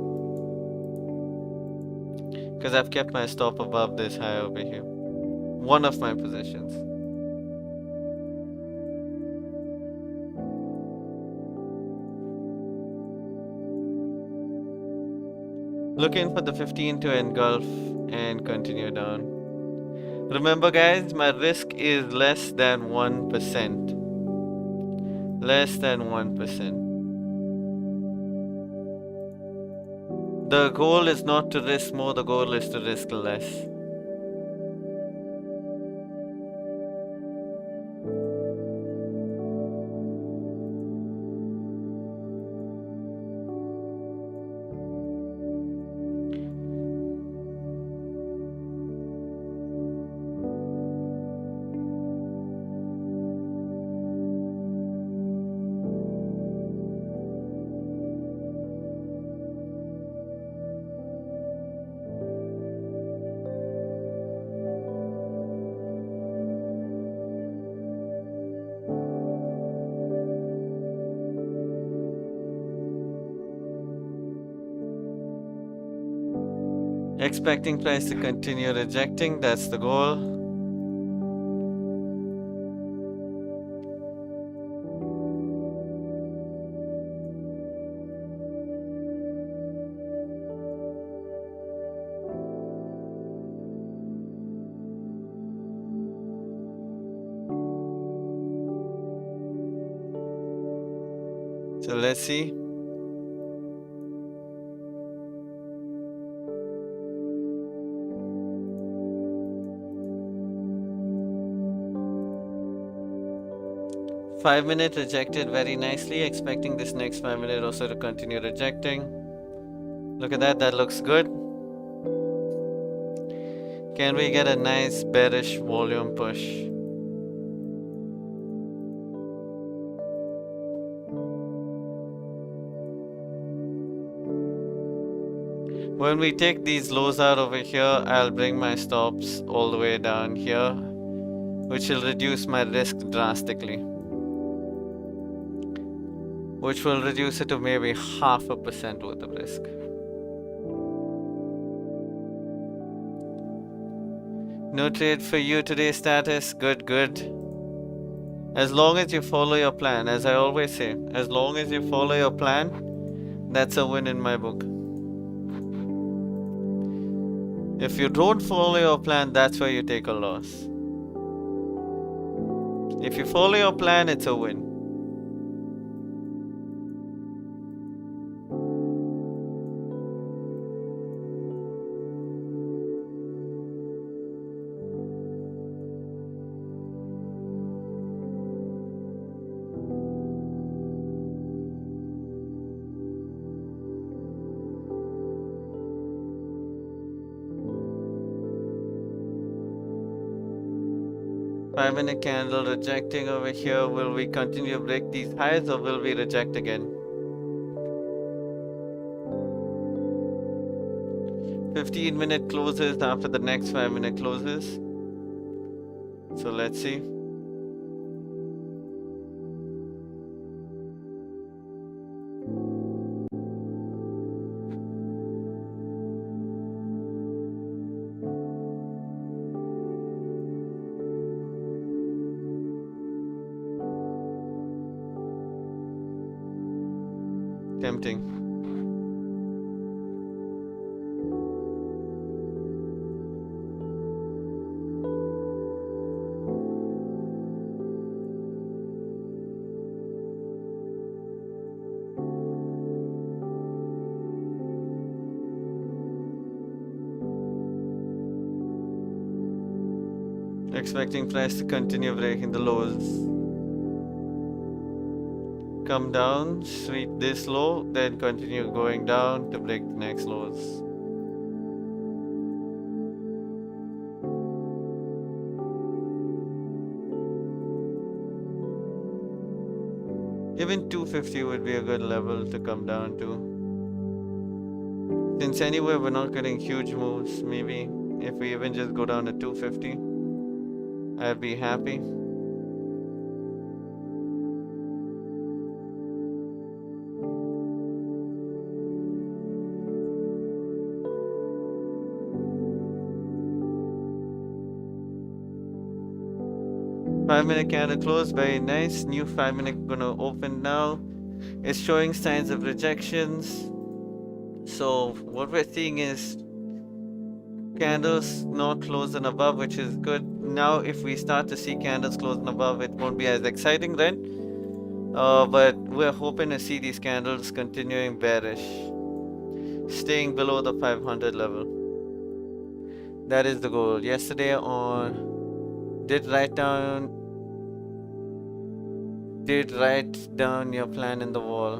Because I've kept my stop above this high over here. One of my positions. Looking for the 15 to engulf and continue down. Remember guys, my risk is less than 1%. Less than 1%. The goal is not to risk more, the goal is to risk less. Expecting price to continue rejecting, that's the goal. So let's see. Five-minute rejected very nicely, expecting this next 5-minute also to continue rejecting. Look at that, that looks good. Can we get a nice bearish volume push? When we take these lows out over here, I'll bring my stops all the way down here, which will reduce my risk drastically. Which will reduce it to maybe 0.5% worth of risk. No trade for you today status, good, good. As long as you follow your plan, as I always say, as long as you follow your plan, that's a win in my book. If you don't follow your plan, that's where you take a loss. If you follow your plan, it's a win. Five-minute candle rejecting over here. Will we continue to break these highs or will we reject again? 15-minute closes after the next 5-minute closes. So let's see. Tempting. Expecting price to continue breaking the lows. Come down, sweep this low, then continue going down to break the next lows. Even 250 would be a good level to come down to. Since anyway we're not getting huge moves, maybe if we even just go down to 250, I'd be happy. Five-minute candle close, very nice. New 5-minute gonna open now. It's showing signs of rejections. So what we're seeing is candles not closing above, which is good. Now if we start to see candles closing above, it won't be as exciting then. But we're hoping to see these candles continuing bearish, staying below the 500 level. That is the goal. Yesterday did write down your plan in the wall.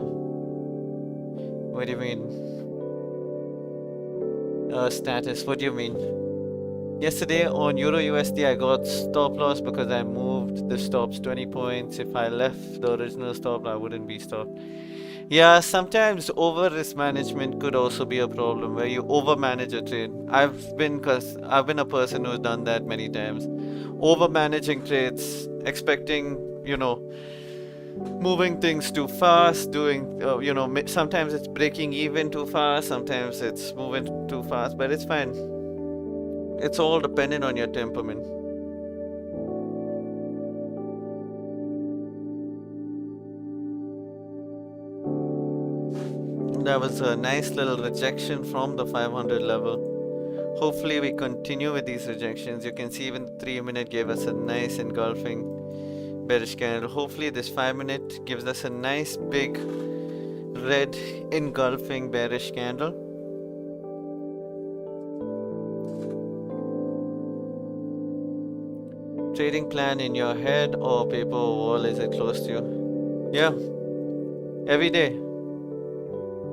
What do you mean? Status, what do you mean? Yesterday on Euro USD I got stop loss because I moved the stops 20 points. If I left the original stop, I wouldn't be stopped. Yeah, sometimes over risk management could also be a problem where you over manage a trade. I've been a person who's done that many times. Over managing trades, expecting, moving things too fast, doing, you know, sometimes it's breaking even too fast, sometimes it's moving too fast, but it's fine. It's all dependent on your temperament. That was a nice little rejection from the 500 level. Hopefully we continue with these rejections. You can see even the 3-minute gave us a nice engulfing bearish candle. Hopefully this 5-minute gives us a nice big red engulfing bearish candle. Trading plan in your head or paper or wall, is it close to you? Yeah, every day.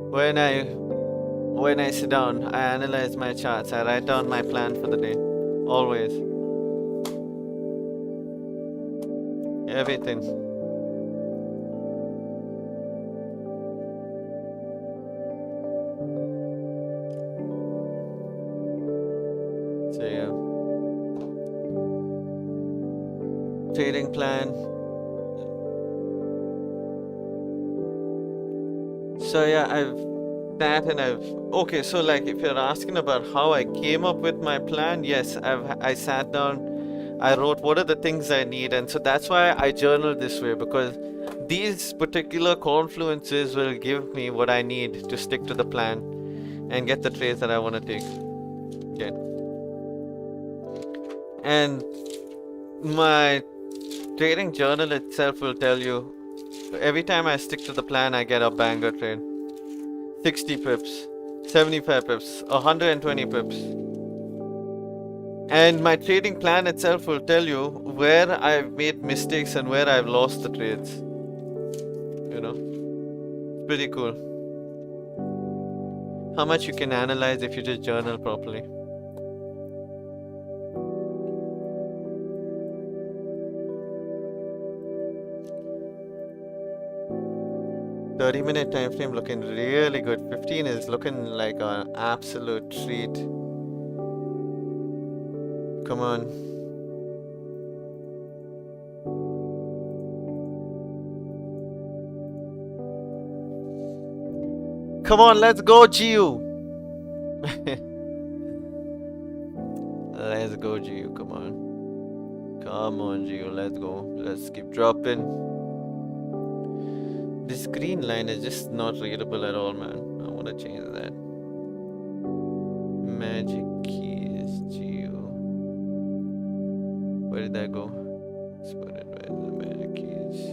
When I sit down, I analyze my charts. I write down my plan for the day. Always. Everything. So yeah. Trading plan. So yeah, okay, so like if you're asking about how I came up with my plan, yes, I sat down, I wrote what are the things I need, and so that's why I journal this way, because these particular confluences will give me what I need to stick to the plan and get the trades that I want to take. Okay. And my trading journal itself will tell you every time I stick to the plan, I get a banger trade. 60 pips, 75 pips, 120 pips. And my trading plan itself will tell you where I've made mistakes and where I've lost the trades. You know, pretty cool. How much you can analyze if you just journal properly. $30-minute time frame looking really good. 15 is looking like an absolute treat. Come on. Come on, let's go, GU. Let's go, GU. Come on. Come on, GU. Let's go. Let's keep dropping. This green line is just not readable at all, man. I want to change that. Magic keys, GU. Where did that go? Let's put it right in the magic keys.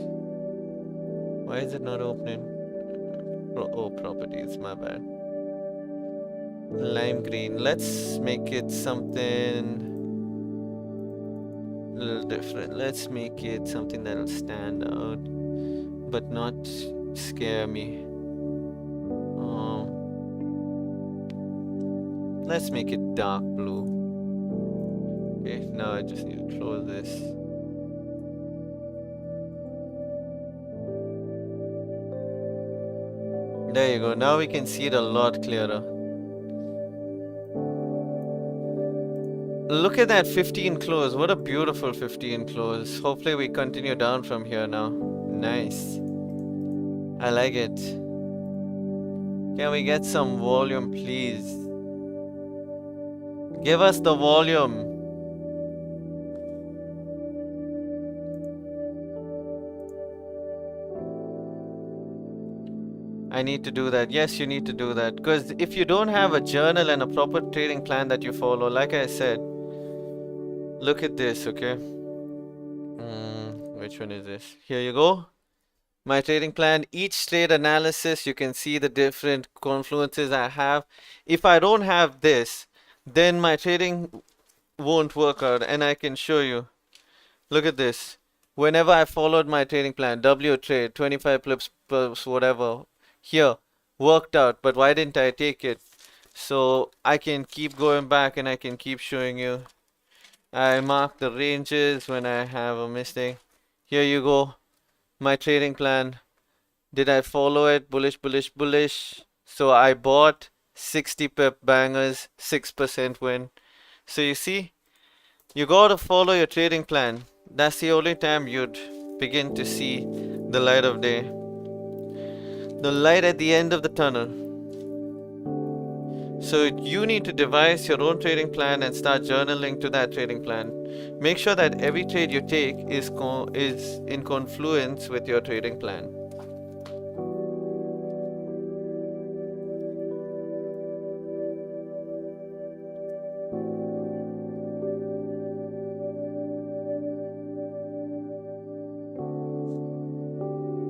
Why is it not opening? Oh, properties, my bad. Lime green. Let's make it something a little different. Let's make it something that'll stand out, but not scare me. Let's make it dark blue. Okay, now I just need to close this. There you go. Now we can see it a lot clearer. Look at that 15 close. What a beautiful 15 close. Hopefully we continue down from here now. Nice. I like it. Can we get some volume, please? Give us the volume. I need to do that. Yes, you need to do that. Because if you don't have a journal and a proper trading plan that you follow, like I said, look at this, okay? Which one is this? Here you go. My trading plan, each trade analysis, you can see the different confluences I have. If I don't have this, then my trading won't work out, and I can show you. Look at this. Whenever I followed my trading plan, W trade, 25 pips, whatever, here, worked out, but why didn't I take it? So I can keep going back and I can keep showing you. I mark the ranges when I have a mistake. Here you go. My trading plan. Did I follow it? Bullish, bullish, bullish. So I bought 60 pip bangers, 6% win. So you see, you got to follow your trading plan. That's the only time you'd begin to see the light of day, the light at the end of the tunnel. So you need to devise your own trading plan and start journaling to that trading plan. Make sure that every trade you take is in confluence with your trading plan.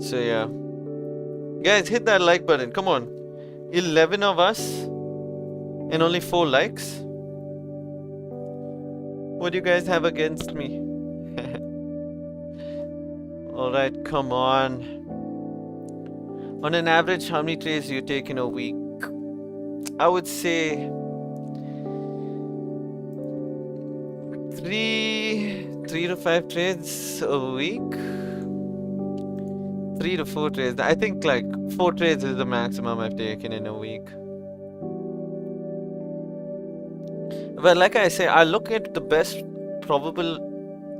So yeah, guys, hit that like button. Come on, 11 of us and only 4 likes. What do you guys have against me? Alright, come on. On an average, how many trades do you take in a week? I would say 3 to 5 trades a week. 3 to 4 trades. I think like 4 trades is the maximum I've taken in a week. Well, like I say, I look at the best probable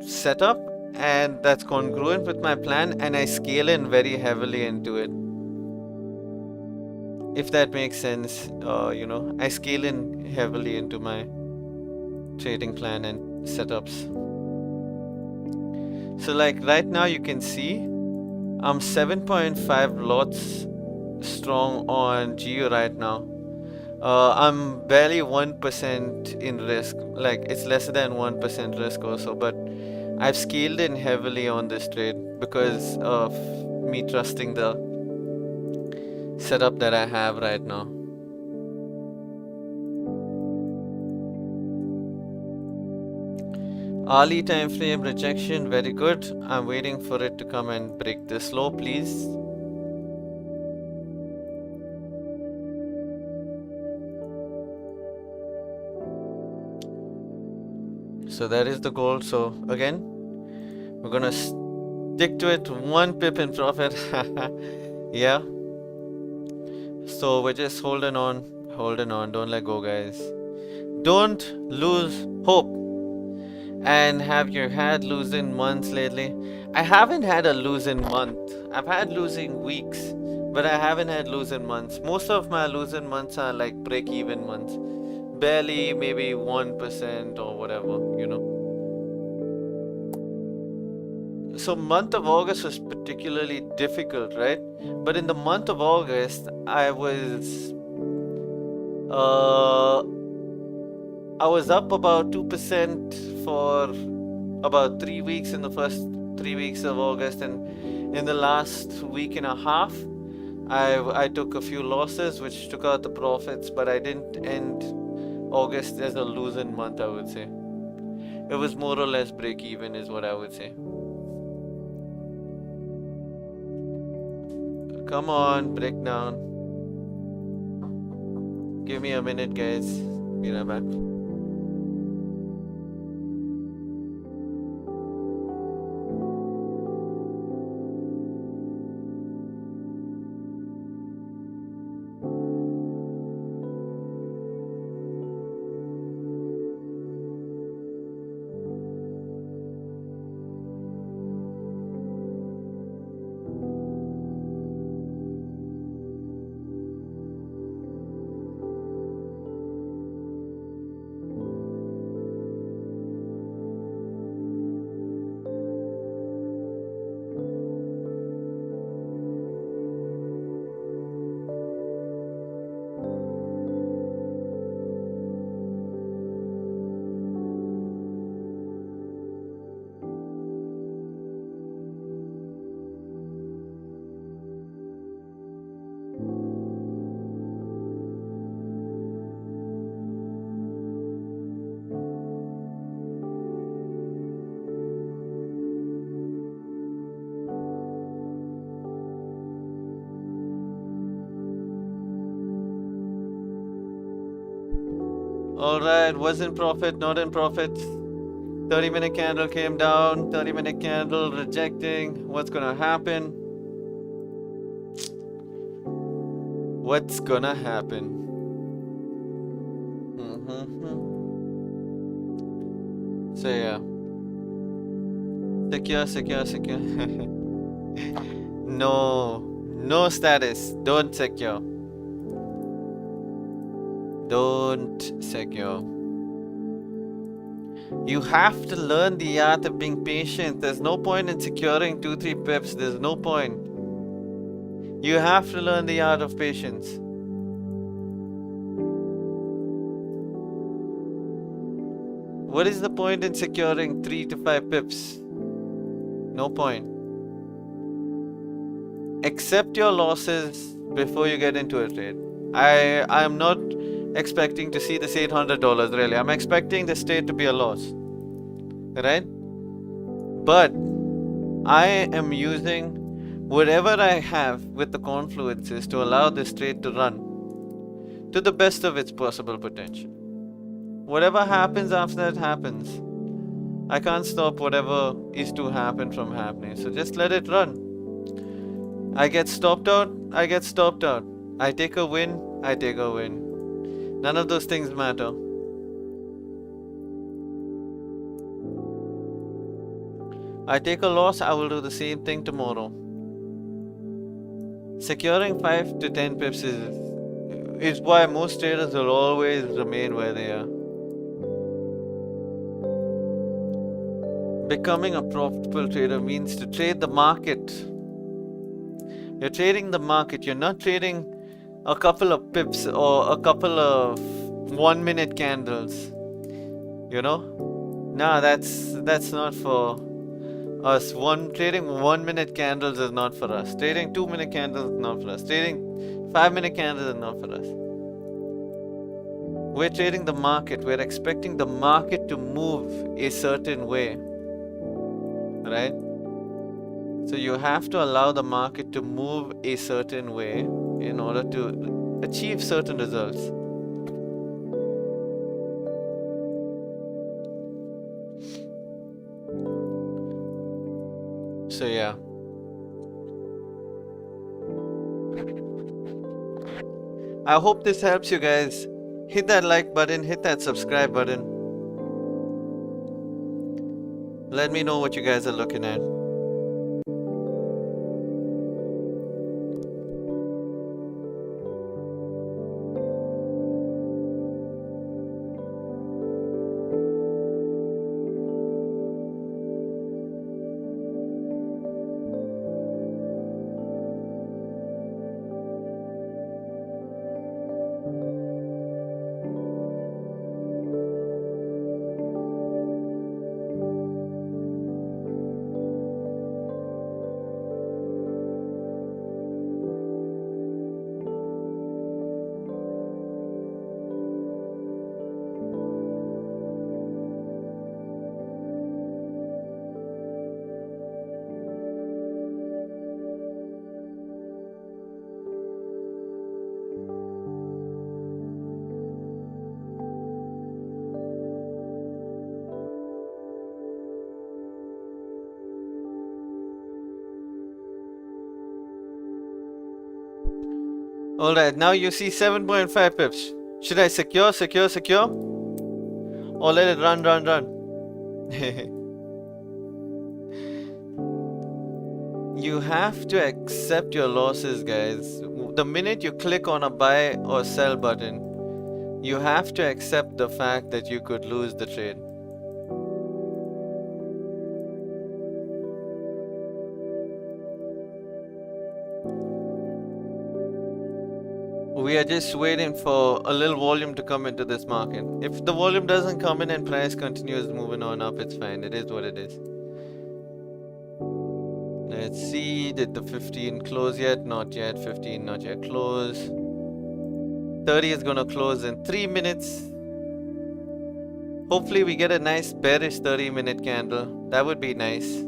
setup and that's congruent with my plan, and I scale in very heavily into it. If that makes sense, you know, I scale in heavily into my trading plan and setups. So like right now you can see I'm 7.5 lots strong on GU right now. I'm barely 1% in risk, like it's less than 1% risk also, but I've scaled in heavily on this trade because of me trusting the setup that I have right now. Hourly time frame rejection, very good. I'm waiting for it to come and break this low, please. So that is the goal. So again, we're gonna stick to it, 1 pip in profit. Yeah. So we're just holding on, don't let go, guys. Don't lose hope. And have you had losing months lately? I haven't had a losing month. I've had losing weeks, but I haven't had losing months. Most of my losing months are like break-even months. Barely maybe 1% or whatever, you know. So month of August was particularly difficult, right? But in the month of August, I was up about 2% for about 3 weeks in the first 3 weeks of August, and in the last week and a half, I took a few losses which took out the profits, but I didn't end August as a losing month, I would say. It was more or less break even is what I would say. Come on, break down. Give me a minute, guys. Be right back. Alright, was in profit, not in profit. 30-minute candle came down, 30-minute candle rejecting. What's gonna happen? What's gonna happen? So yeah. Secure. No, no status. Don't secure. Don't secure. You have to learn the art of being patient. There's no point in securing 2-3 pips. There's no point. You have to learn the art of patience. What is the point in securing 3 to 5 pips? No point. Accept your losses before you get into a trade. I am not expecting to see this $800 really. I'm expecting this trade to be a loss. Right? But I am using whatever I have with the confluences to allow this trade to run to the best of its possible potential. Whatever happens after that happens. I can't stop whatever is to happen from happening. So just let it run. I get stopped out, I get stopped out. I take a win, I take a win. None of those things matter. I take a loss, I will do the same thing tomorrow. Securing 5 to 10 pips is why most traders will always remain where they are. Becoming a profitable trader means to trade the market. You're trading the market. You're not trading a couple of pips or a couple of 1-minute candles. You know? Nah, that's not for us. Trading 1-minute candles is not for us. Trading 2-minute candles is not for us. Trading 5-minute candles is not for us. We're trading the market. We're expecting the market to move a certain way. Right? So you have to allow the market to move a certain way in order to achieve certain results. So yeah. I hope this helps you guys. Hit that like button, hit that subscribe button. Let me know what you guys are looking at. Alright, now you see 7.5 pips. Should I secure? Or let it run? You have to accept your losses, guys. The minute you click on a buy or sell button, you have to accept the fact that you could lose the trade. We are just waiting for a little volume to come into this market. If the volume doesn't come in and price continues moving on up, it's fine. It is what it is. Let's see, did the 15 close yet? Not yet. 15 not yet close. 30 is gonna close in 3 minutes. Hopefully we get a nice bearish 30-minute candle. That would be nice.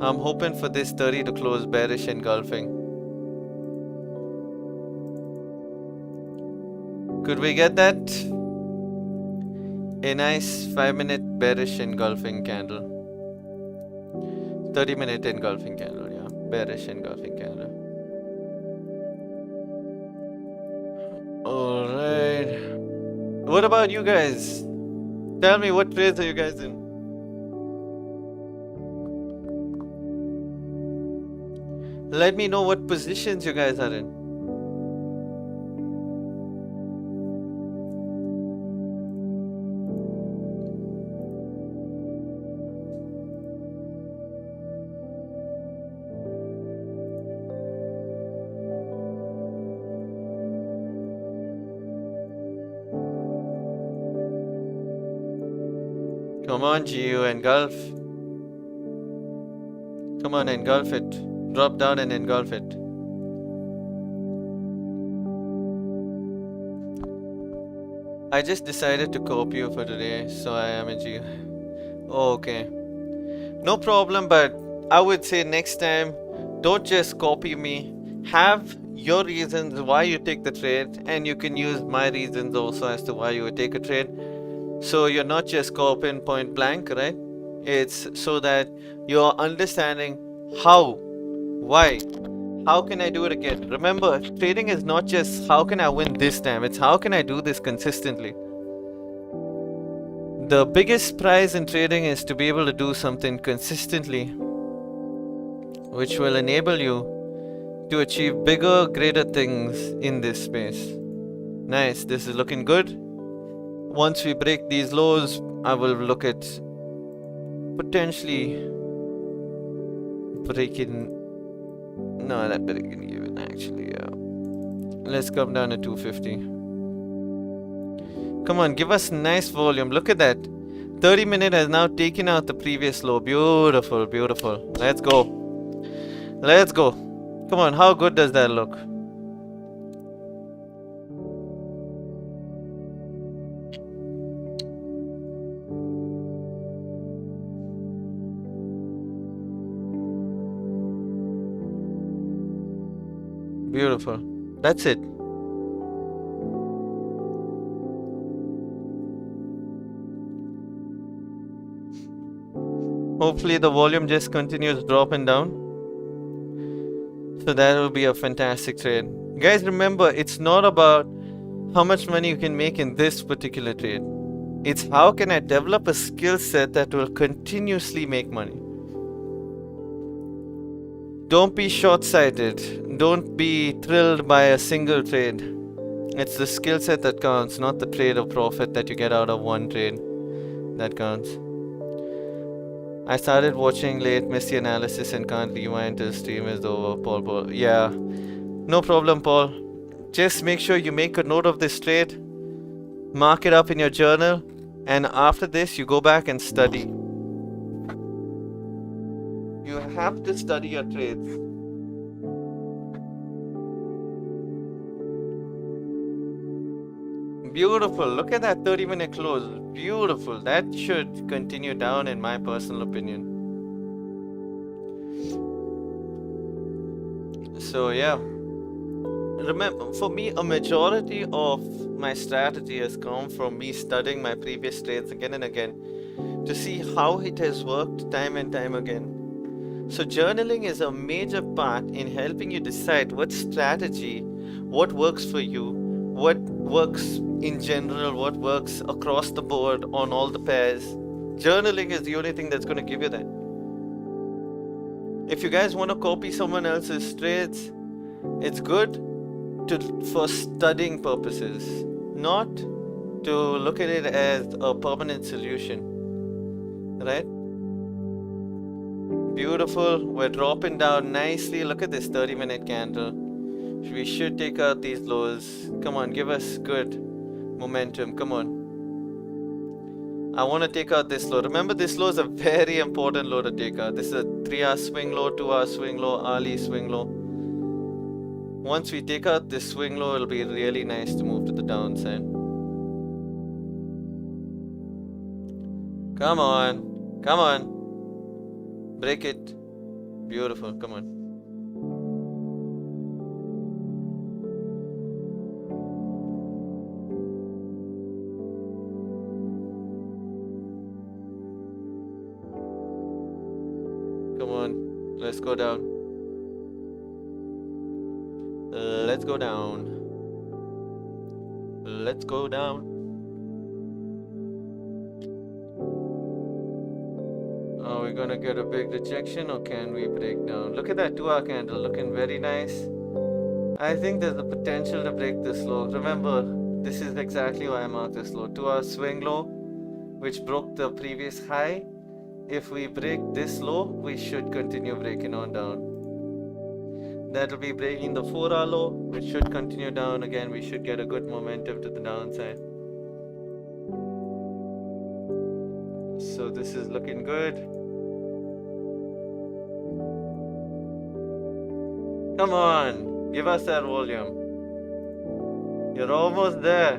I'm hoping for this 30 to close bearish engulfing. Could we get that? A nice 5-minute bearish engulfing candle. 30-minute engulfing candle, yeah. Bearish engulfing candle. Alright. What about you guys? Tell me, what trades are you guys in? Let me know what positions you guys are in. Come on, GU, engulf. Come on, engulf it. Drop down and engulf it. I just decided to copy you for today, so I am a GU. Oh, okay. No problem, but I would say next time, don't just copy me. Have your reasons why you take the trade, and you can use my reasons also as to why you would take a trade. So you're not just copying point blank, right? It's so that you're understanding how, why, how can I do it again. Remember, trading is not just how can I win this time, it's how can I do this consistently. The biggest prize in trading is to be able to do something consistently, which will enable you to achieve bigger, greater things in this space. Nice, this is looking good. Once we break these lows, I will look at potentially breaking. No, that breaking even actually. Yeah. Let's come down to 250. Come on, give us nice volume. Look at that. 30-minute has now taken out the previous low. Beautiful, beautiful. Let's go. Let's go. Come on, how good does that look? Beautiful. That's it. Hopefully the volume just continues dropping down. So that will be a fantastic trade. Guys, remember, it's not about how much money you can make in this particular trade. It's how can I develop a skill set that will continuously make money. Don't be short-sighted. Don't be thrilled by a single trade. It's the skill set that counts, not the trade or profit that you get out of one trade that counts. I started watching late, missed the analysis and can't rewind till stream is over. Paul. Yeah, no problem, Paul. Just make sure you make a note of this trade, mark it up in your journal, and after this you go back and study. You have to study your trades. Beautiful. Look at that 30-minute close. Beautiful. That should continue down in my personal opinion. So yeah. Remember, for me, a majority of my strategy has come from me studying my previous trades again and again to see how it has worked time and time again. So journaling is a major part in helping you decide what strategy, what works for you, what works in general, what works across the board on all the pairs. Journaling is the only thing that's going to give you that. If you guys want to copy someone else's trades, it's good for studying purposes, not to look at it as a permanent solution, right? Beautiful. We're dropping down nicely. Look at this 30-minute candle. We should take out these lows. Come on, give us good momentum. Come on. I want to take out this low. Remember, this low is a very important low to take out. This is a 3-hour swing low, 2-hour swing low, hourly swing low. Once we take out this swing low, it'll be really nice to move to the downside. Come on. Come on. Break it. Beautiful. Come on. Come on. Let's go down. Let's go down. Let's go down. Oh, we gonna get a big rejection or can we break down? Look at that 2-hour candle looking very nice. I think there's the potential to break this low. Remember, this is exactly why I marked this low. 2-hour swing low, which broke the previous high. If we break this low, we should continue breaking on down. That will be breaking the 4-hour low, which should continue down again. We should get a good momentum to the downside. So this is looking good. Come on, give us that volume. You're almost there.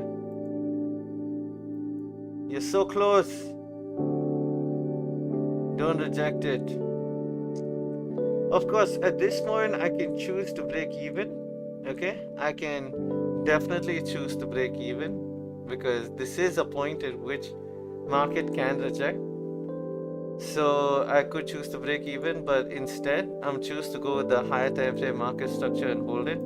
You're so close. Don't reject it. Of course, at this point, I can choose to break even. Okay, I can definitely choose to break even because this is a point at which market can reject. So I could choose to break even, but instead, I'm choose to go with the higher time frame market structure and hold it.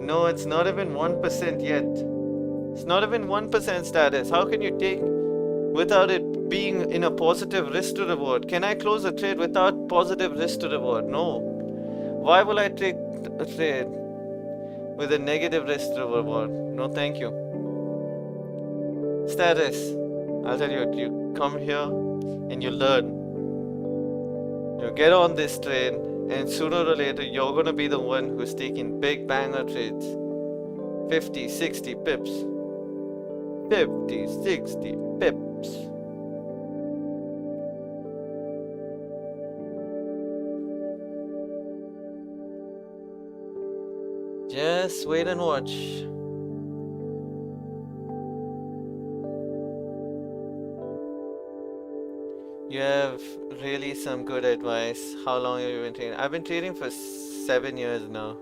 No, it's not even 1% yet. It's not even 1% status. How can you take without it being in a positive risk to reward? Can I close a trade without positive risk to reward? No. Why will I take a trade with a negative risk to reward? No, thank you. Status. I'll tell you, you come here and you learn. You get on this train, and sooner or later, you're going to be the one who's taking big banger trades. 50, 60 pips. 50, 60 pips. Just wait and watch. You have really some good advice. How long have you been trading? I've been trading for 7 years now.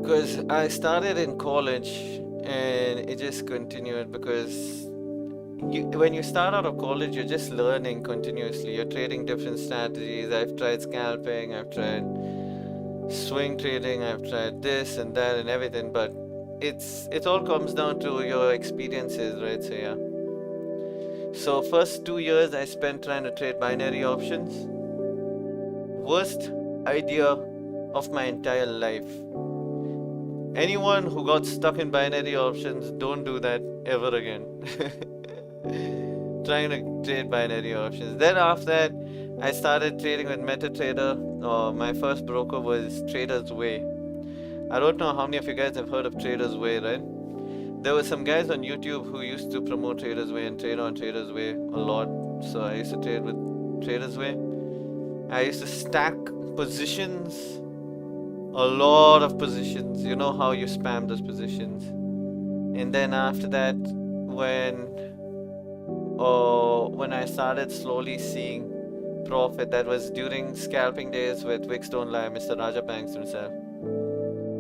Because I started in college and it just continued because when you start out of college, you're just learning continuously. You're trading different strategies. I've tried scalping, I've tried swing trading, I've tried this and that and everything, but it all comes down to your experiences, right? So yeah. So first 2 years I spent trying to trade binary options. Worst idea of my entire life. Anyone who got stuck in binary options, don't do that ever again. Trying to trade binary options. Then after that, I started trading with MetaTrader. My first broker was Trader's Way. I don't know how many of you guys have heard of Trader's Way, right? There were some guys on YouTube who used to promote Trader's Way and trade on Trader's Way a lot. So I used to trade with Trader's Way. I used to stack positions, a lot of positions. You know how you spam those positions. And then after that, when I started slowly seeing profit, that was during scalping days with Wicks Don't Lie, Mr. Raja Banks himself.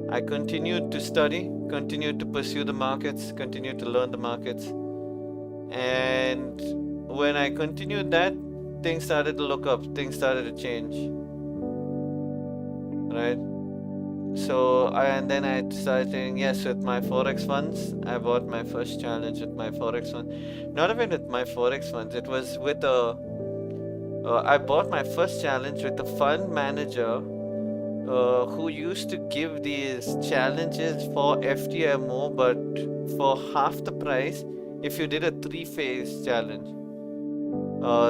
I continued to study, continued to pursue the markets, continued to learn the markets. And when I continued that, things started to look up, things started to change. Right? So, and then I started saying, yes, with my Forex funds, I bought my first challenge with my Forex fund. Not even with my Forex funds, it was with I bought my first challenge with a fund manager who used to give these challenges for FTMO, but for half the price if you did a 3-phase challenge.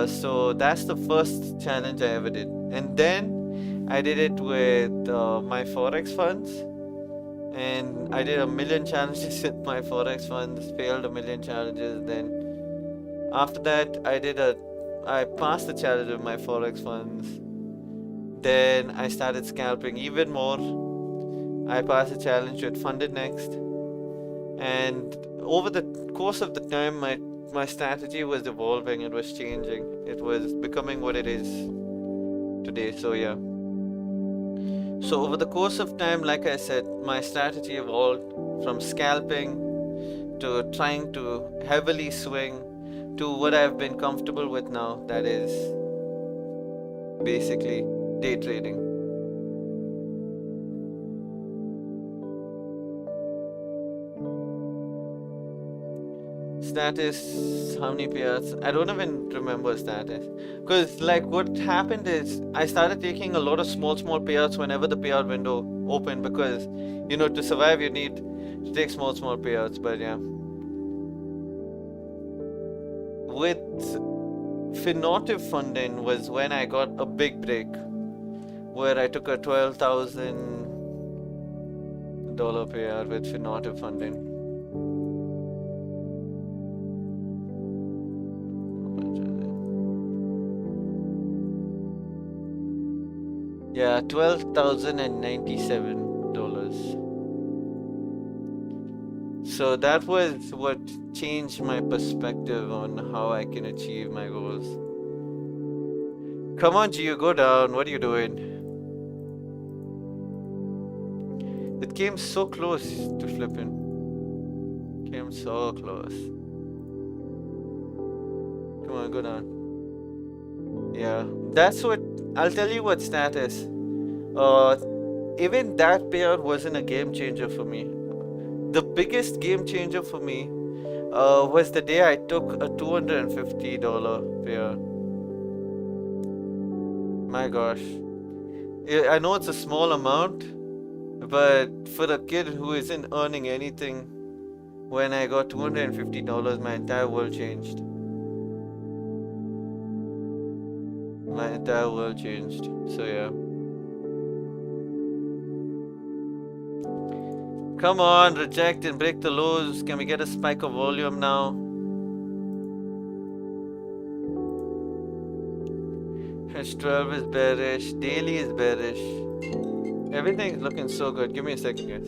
So that's the first challenge I ever did. And then I did it with my Forex funds, and I did 1 million challenges with my Forex funds, failed 1 million challenges. Then after that, I passed the challenge with my Forex funds. Then I started scalping even more. I passed the challenge with Funded Next. And over the course of the time, my strategy was evolving, it was changing. It was becoming what it is today, so yeah. So over the course of time, like I said, my strategy evolved from scalping to trying to heavily swing to what I've been comfortable with now, that is basically day trading. Status, how many payouts? I don't even remember status. Because, like, what happened is I started taking a lot of small payouts whenever the payout window opened because, you know, to survive, you need to take small payouts. But yeah. With Finotive funding was when I got a big break where I took a $12,000 payout with Finotive funding. Yeah, $12,097. So that was what changed my perspective on how I can achieve my goals. Come on, Gio, go down. What are you doing? It came so close to flipping. Came so close. Come on, go down. Yeah, that's what I'll tell you what status. Even that payout wasn't a game changer for me. The biggest game changer for me was the day I took a $250 payout. My gosh. I know it's a small amount, but for a kid who isn't earning anything, when I got $250, my entire world changed. My entire world changed. So yeah. Come on, reject and break the lows. Can we get a spike of volume now? H12 is bearish. Daily is bearish. Everything is looking so good. Give me a second, guys.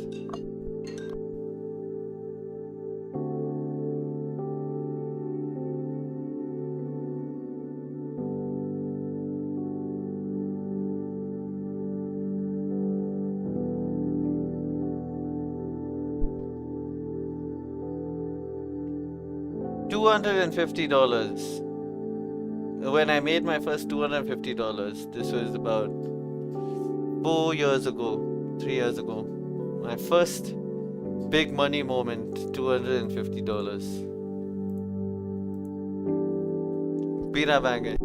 $250. When I made my first $250, this was about 4 years ago, 3 years ago. My first big money moment, $250. Be right back, guys.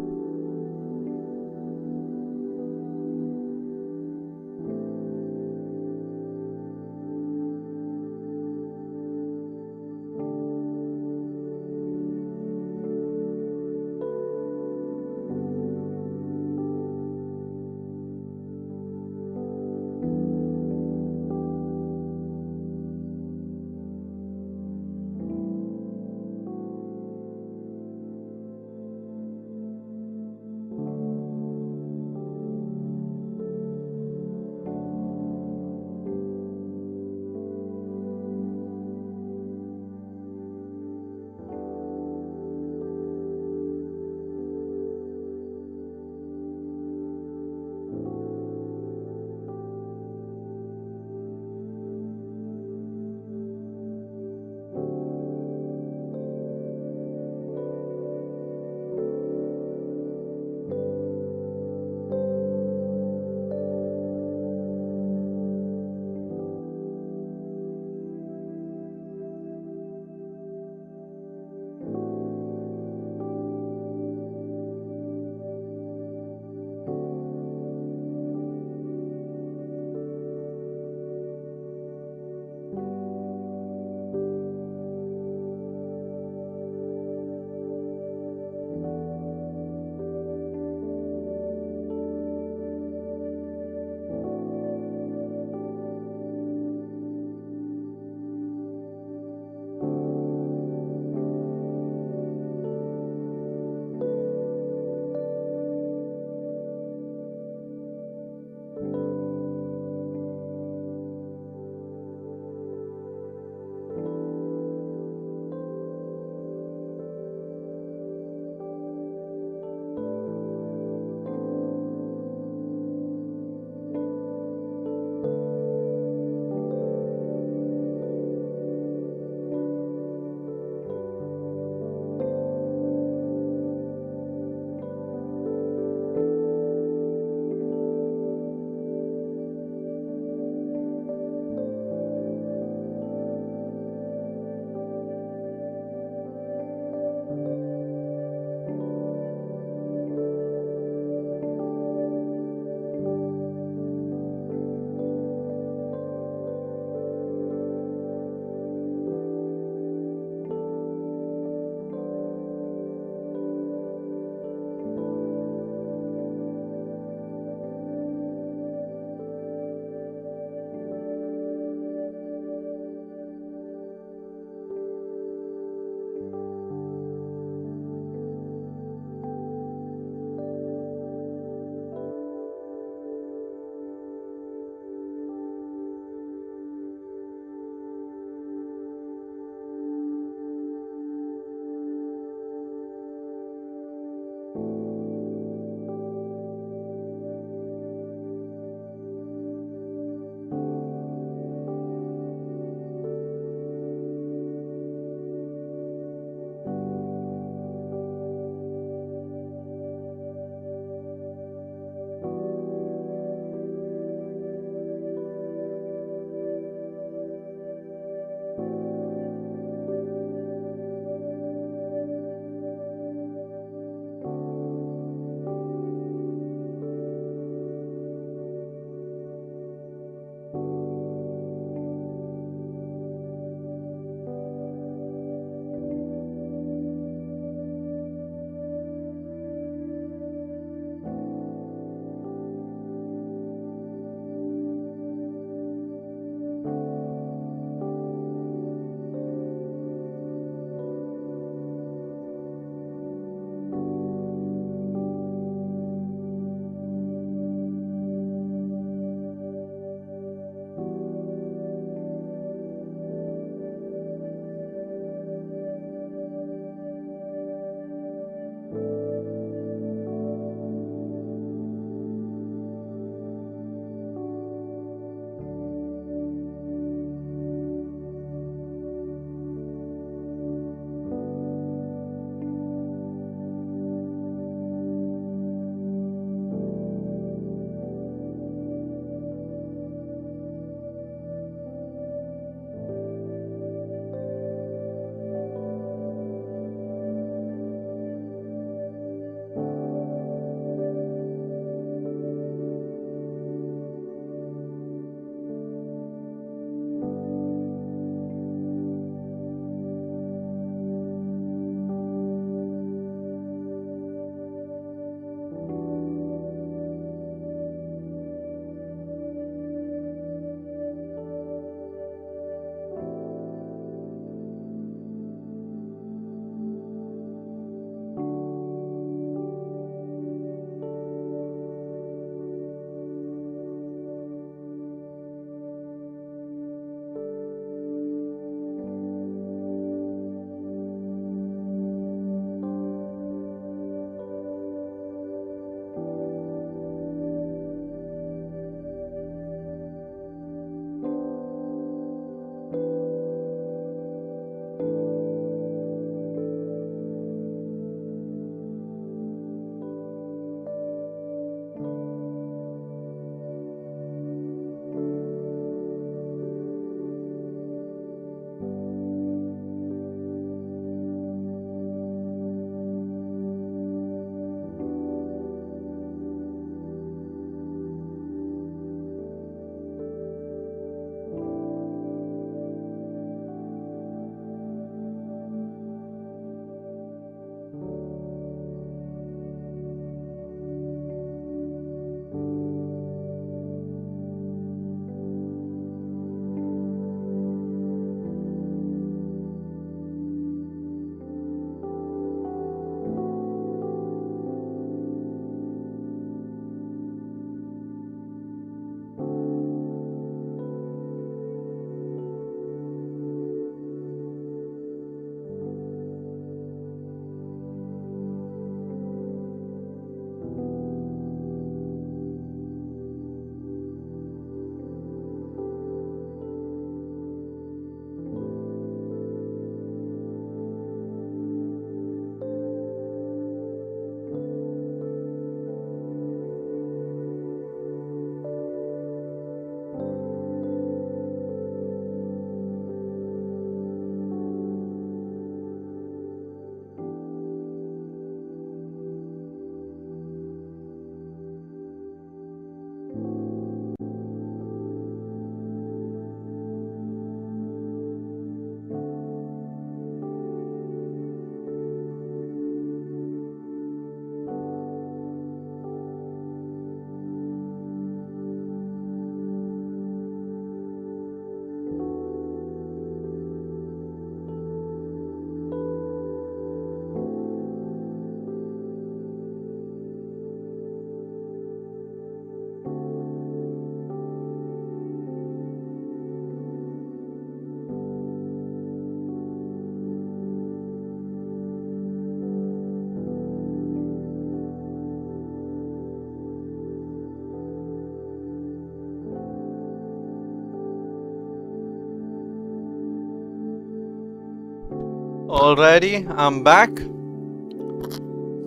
Alrighty, I'm back.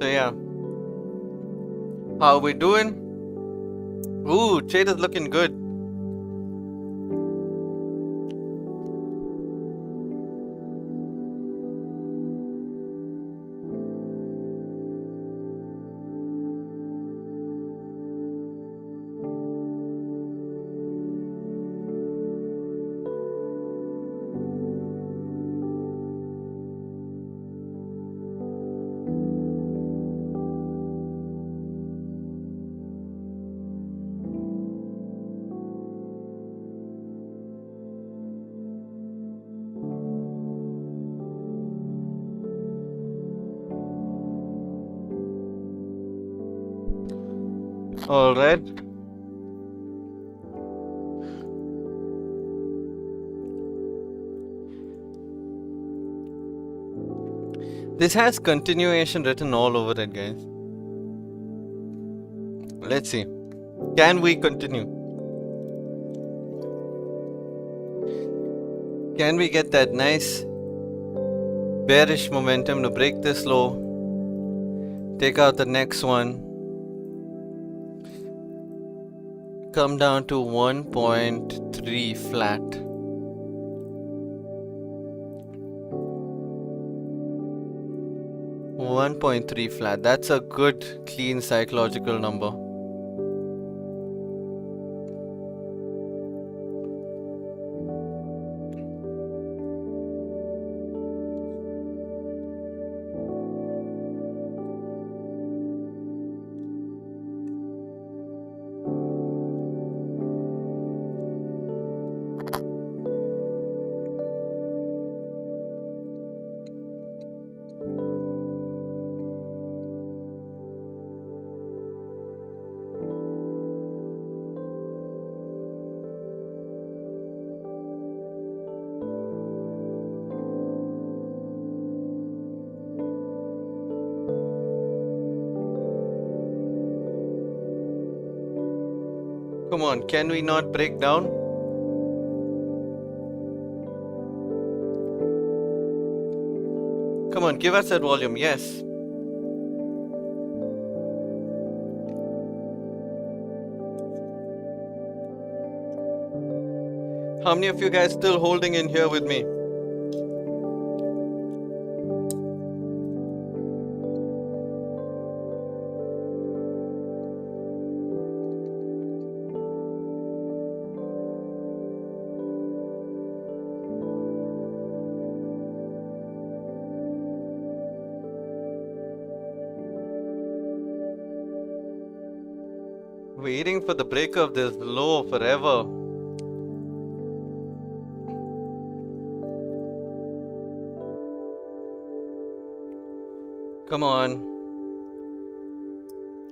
So yeah, how we doing? Ooh, trade is looking good. Alright. This has continuation written all over it, guys. Let's see. Can we continue? Can we get that nice bearish momentum to break this low? Take out the next one. Come down to 1.3 flat. 1.3 flat. That's a good, clean psychological number. Come on, can we not break down? Come on, give us that volume, yes. How many of you guys still holding in here with me? Waiting for the break of this low forever. Come on.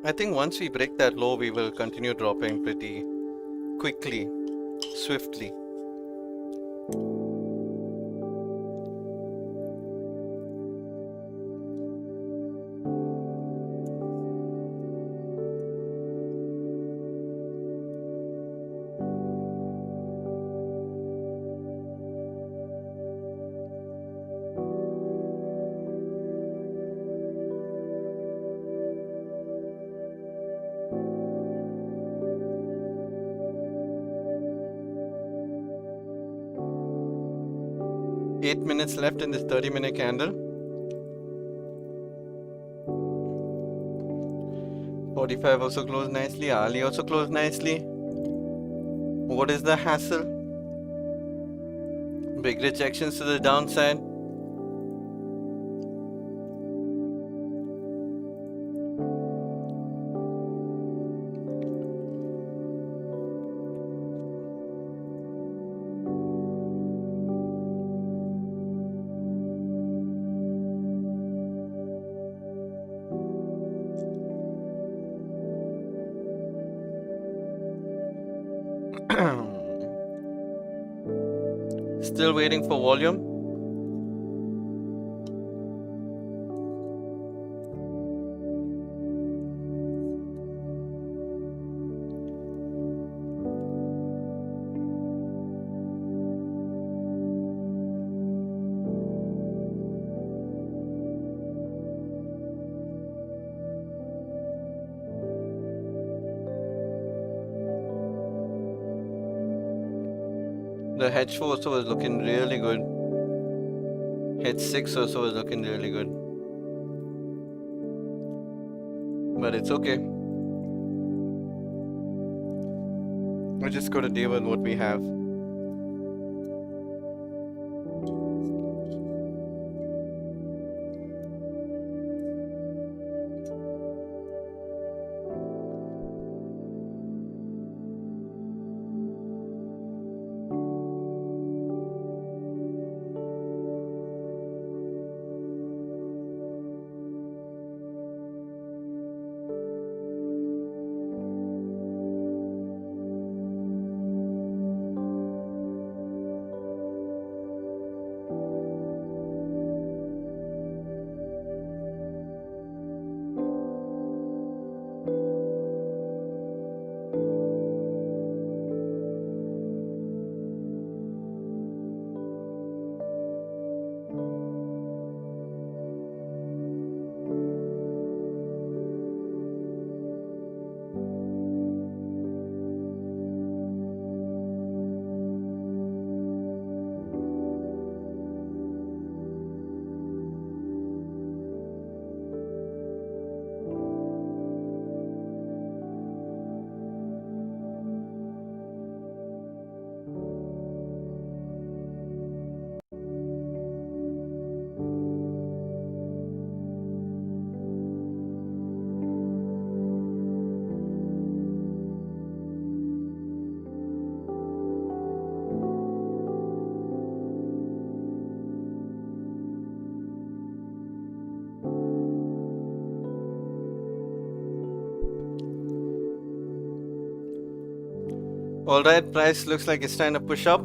I think once we break that low, we will continue dropping pretty quickly, swiftly. Eight minutes left in this 30-minute candle. 45 also closed nicely. Ali also closed nicely. What is the hassle? Big rejections to the downside. Still waiting for volume. The H4 also was looking really good. H6 also was looking really good. But it's okay. We're just gonna deal with what we have. Alright, price looks like it's trying to push up.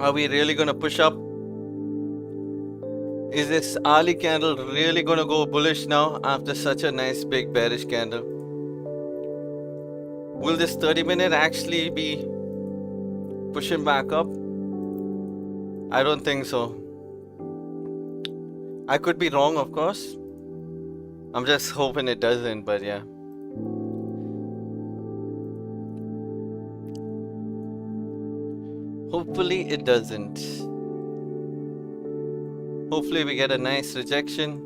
Are we really gonna push up? Is this Ali candle really gonna go bullish now after such a nice big bearish candle? Will this 30-minute actually be pushing back up? I don't think so. I could be wrong, of course. I'm just hoping it doesn't, but yeah. Hopefully it doesn't. Hopefully we get a nice rejection.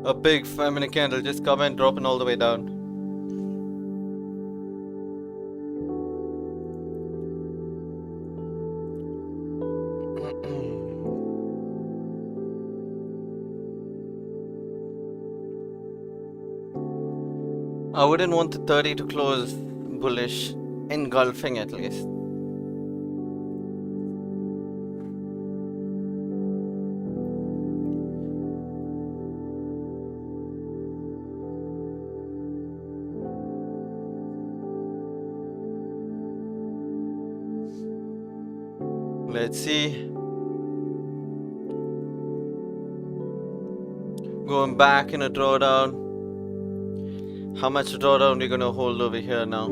A big 5-minute candle just come and dropping all the way down. I wouldn't want the 30 to close bullish, engulfing at least. Let's see. Going back in a drawdown. How much drawdown we're gonna hold over here now?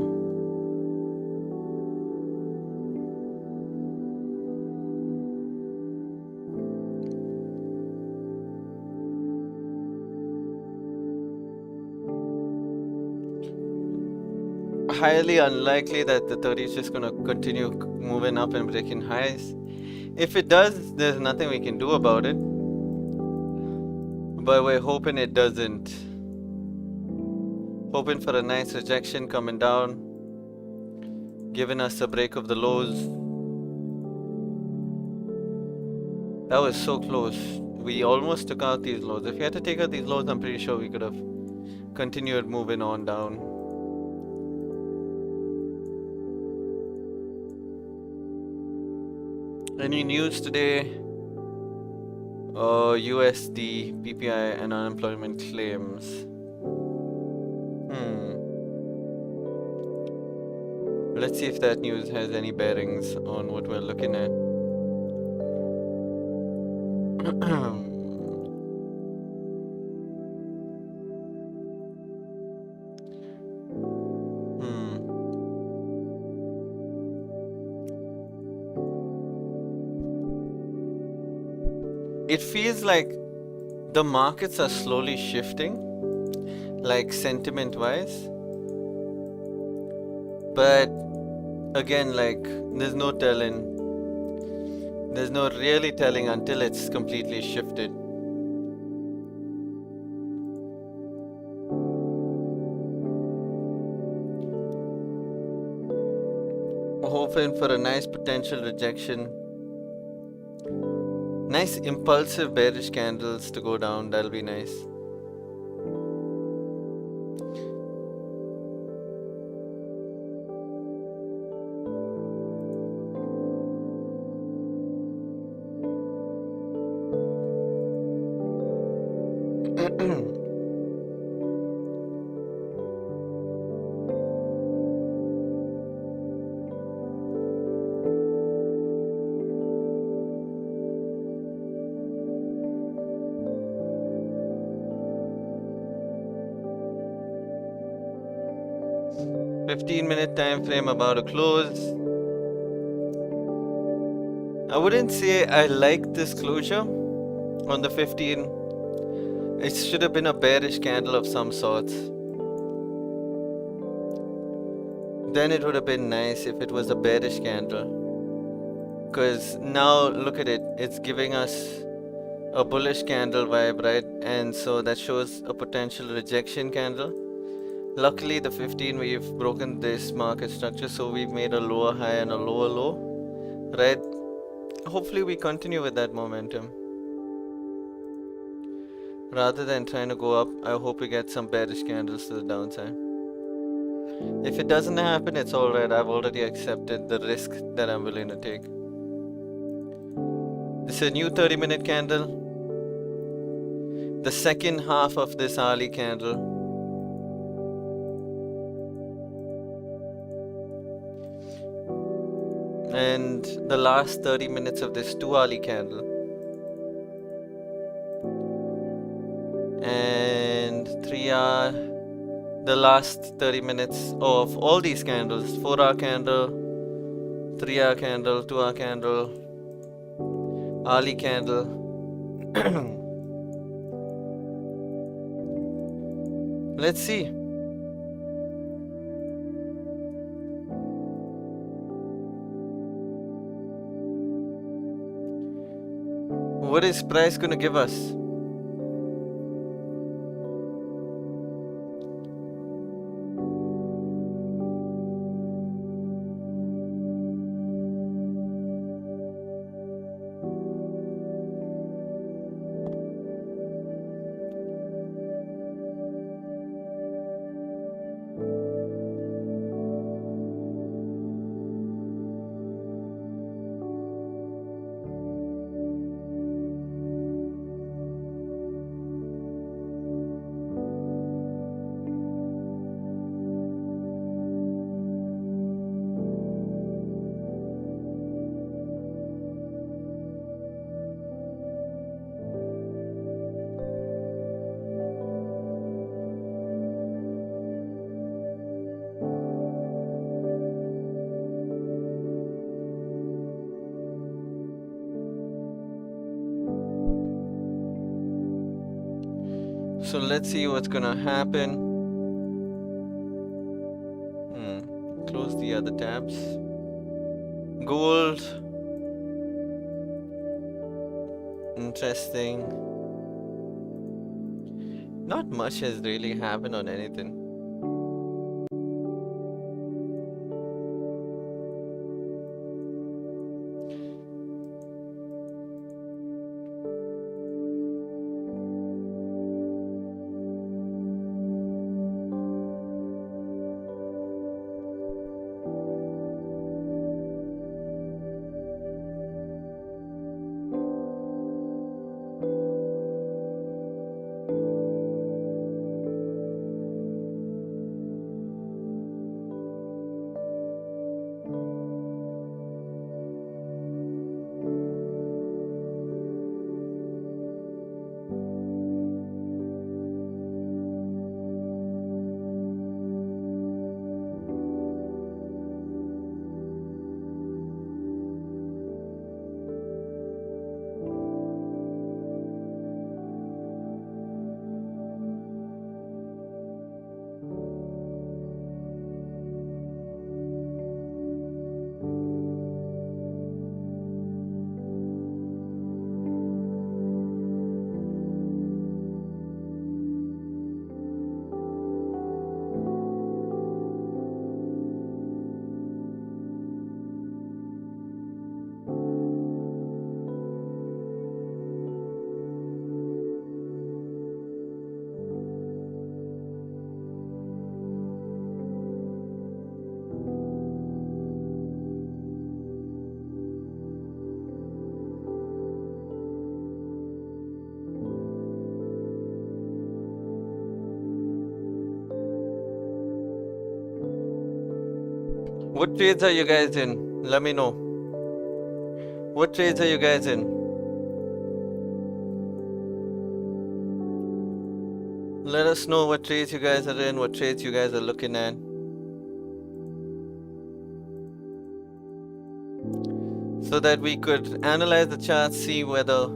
Highly unlikely that the 30 is just gonna continue moving up and breaking highs. If it does, there's nothing we can do about it. But we're hoping it doesn't. Hoping for a nice rejection coming down, giving us a break of the lows. That was so close. We almost took out these lows. If we had to take out these lows, I'm pretty sure we could have continued moving on down. Any news today? USD, PPI and unemployment claims. Let's see if that news has any bearings on what we're looking at. it feels like the markets are slowly shifting, like sentiment wise. But again, like, there's no telling. There's no really telling until it's completely shifted. Hoping for a nice potential rejection. Nice impulsive bearish candles to go down, that'll be nice. $15-minute time frame about to close. I wouldn't say I like this closure on the 15. It should have been a bearish candle of some sorts. Then it would have been nice if it was a bearish candle. Because now look at it, it's giving us a bullish candle vibe, right? And so that shows a potential rejection candle. Luckily the 15, we've broken this market structure, so we've made a lower high and a lower low, right? Hopefully we continue with that momentum. Rather than trying to go up, I hope we get some bearish candles to the downside. If it doesn't happen, it's alright. I've already accepted the risk that I'm willing to take. This is a new 30-minute candle. The second half of this hourly candle. And the last 30 minutes of this 2-hourly candle. And 3-hour, the last 30 minutes of all these candles. 4-hour candle, 3-hour candle, 2-hour candle, hourly candle. Let's see. What is price gonna give us? So let's see what's gonna happen. Close the other tabs. Gold. Interesting. Not much has really happened on anything. What trades are you guys in? Let me know. What trades are you guys in? Let us know what trades you guys are in, what trades you guys are looking at. So that we could analyze the chart, see whether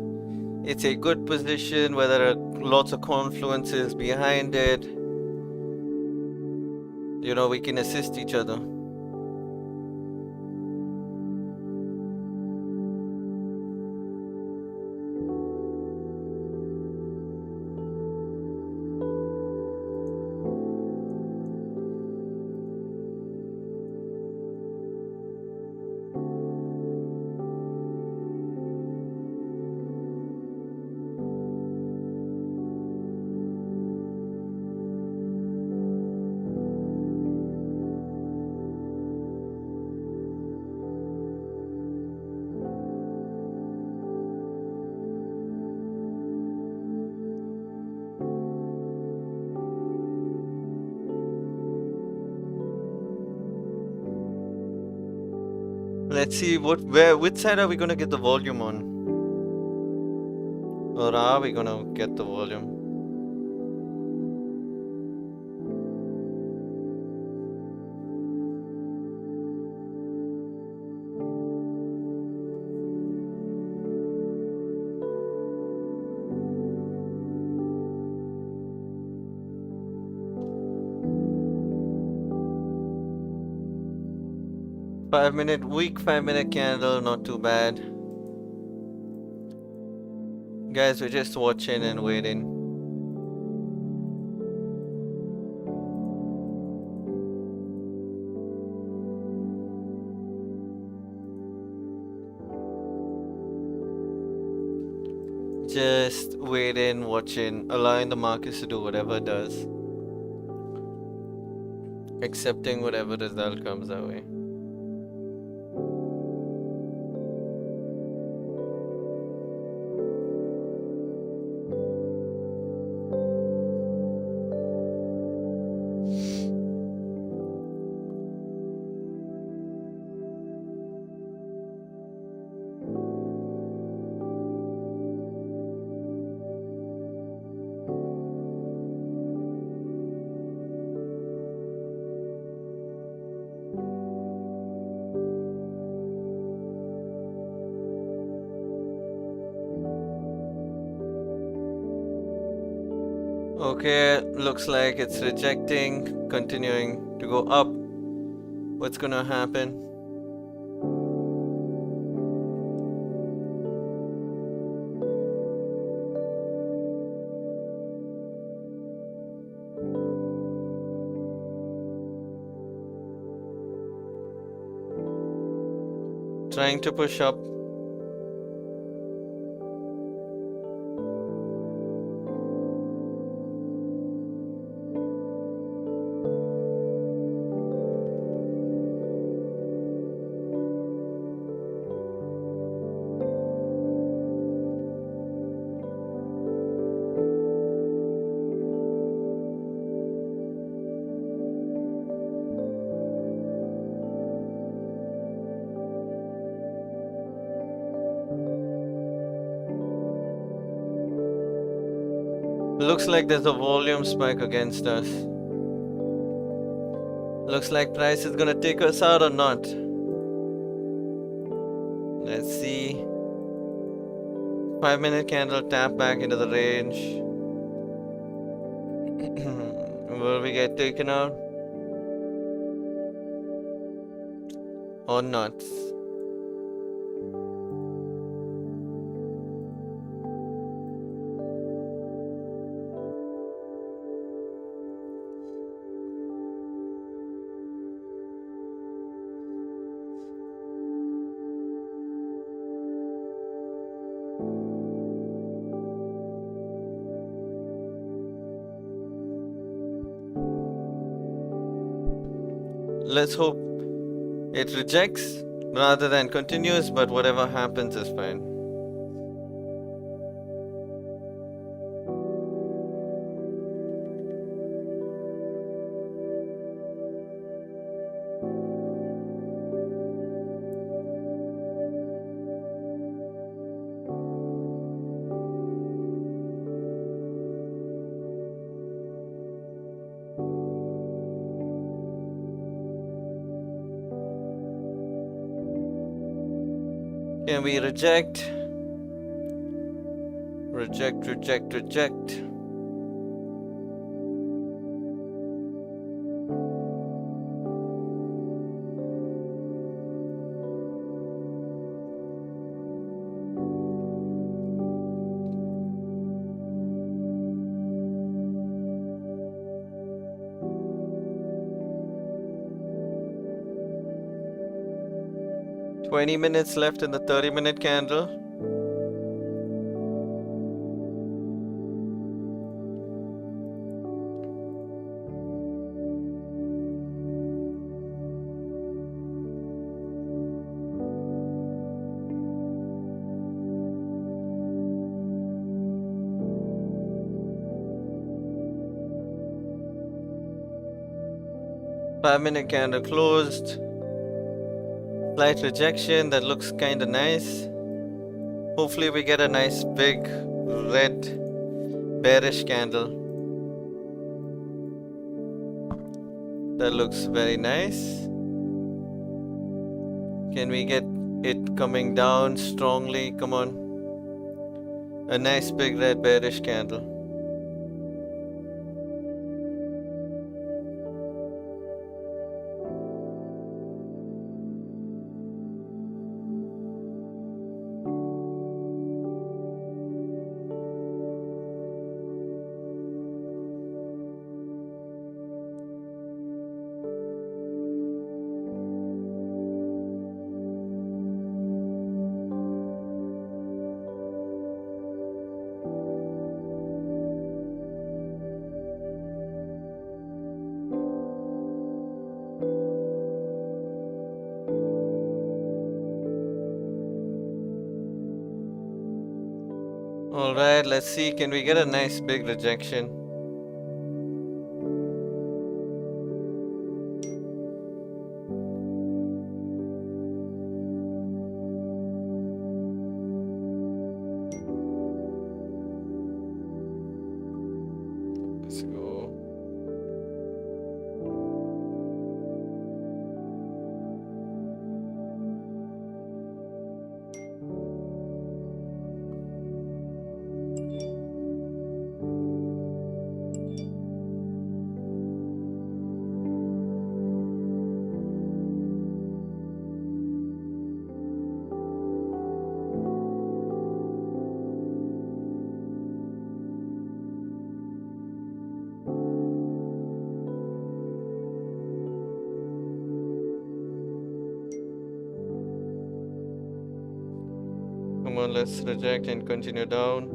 it's a good position, whether there are lots of confluences behind it. You know, we can assist each other. Let's see which side are we gonna get the volume on? Or are we gonna get the volume? Weak 5 minute candle, not too bad. Guys, we're just watching and waiting. Just waiting, watching, allowing the markets to do whatever it does. Accepting whatever result comes our way. Okay, looks like it's rejecting, continuing to go up. What's gonna happen? Trying to push up. Looks like there's a volume spike against us. Looks like price is gonna take us out or not. Let's see. 5 minute candle tap back into the range. Will we get taken out? Or not? Let's hope it rejects rather than continues, but whatever happens is fine. Can we reject? Reject, reject, reject. Twenty minutes left in the 30-minute candle. Five-minute candle closed. Slight rejection, that looks kinda nice. Hopefully we get a nice big red bearish candle. That looks very nice. Can we get it coming down strongly? Come on. A nice big red bearish candle. Alright, let's see, can we get a nice big rejection? Let's go. Come on, let's reject and continue down.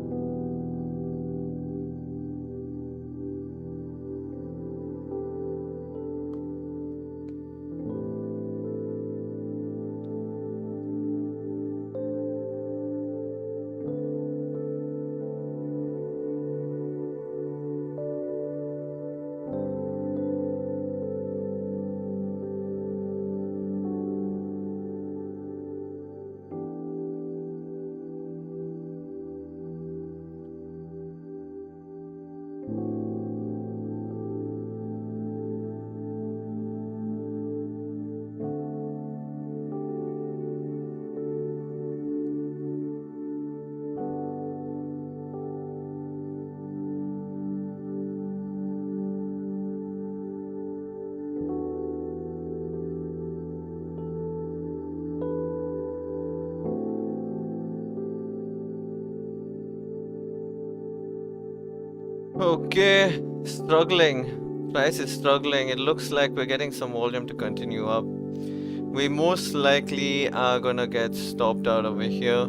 Okay, struggling. Price is struggling. It looks like we're getting some volume to continue up. We most likely are gonna get stopped out over here.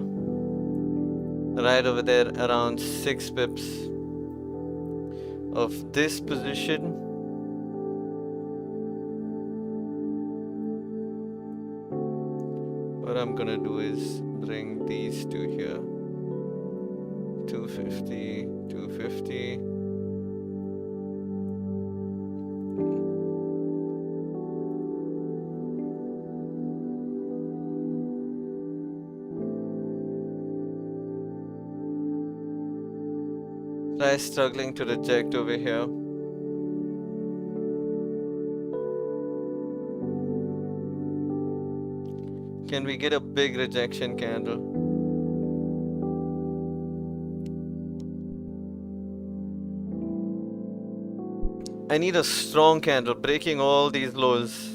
Right over there, around 6 pips of this position. What I'm gonna do is bring these two here. 250, 250. Price struggling to reject over here. Can we get a big rejection candle? I need a strong candle breaking all these lows.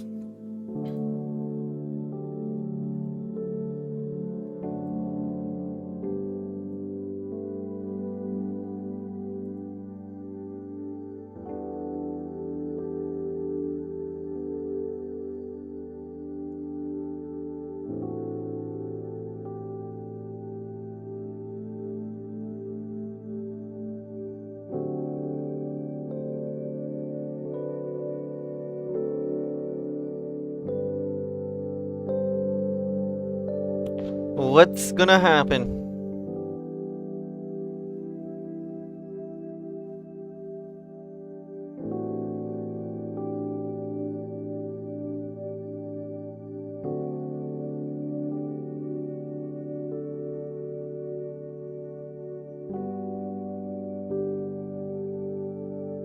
What's gonna happen?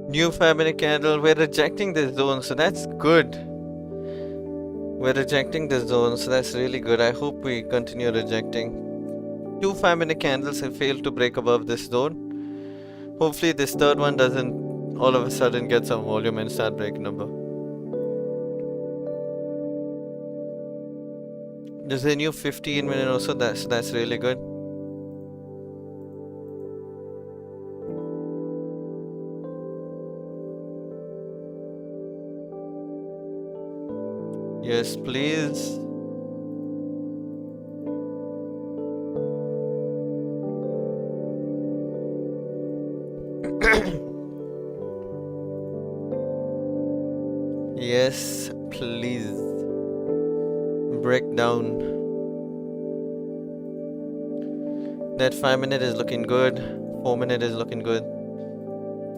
New 5-minute candle. We're rejecting this zone, so that's good. We're rejecting this zone, so that's really good. I hope we continue rejecting. 2 5-minute candles have failed to break above this zone. Hopefully this third one doesn't all of a sudden get some volume and start breaking above. There's a new 15-minute also. That's really good. Yes, please. Yes, please. Break down. That 5-minute is looking good. 4-minute is looking good.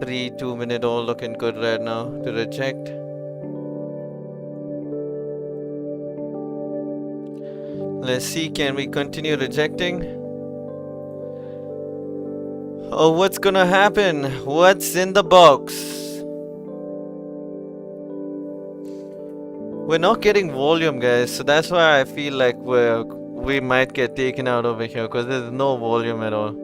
3 2-minute all looking good right now to reject. Let's see, can we continue rejecting? Oh, what's gonna happen? What's in the box? We're not getting volume, guys, so that's why I feel like we might get taken out over here, because there's no volume at all.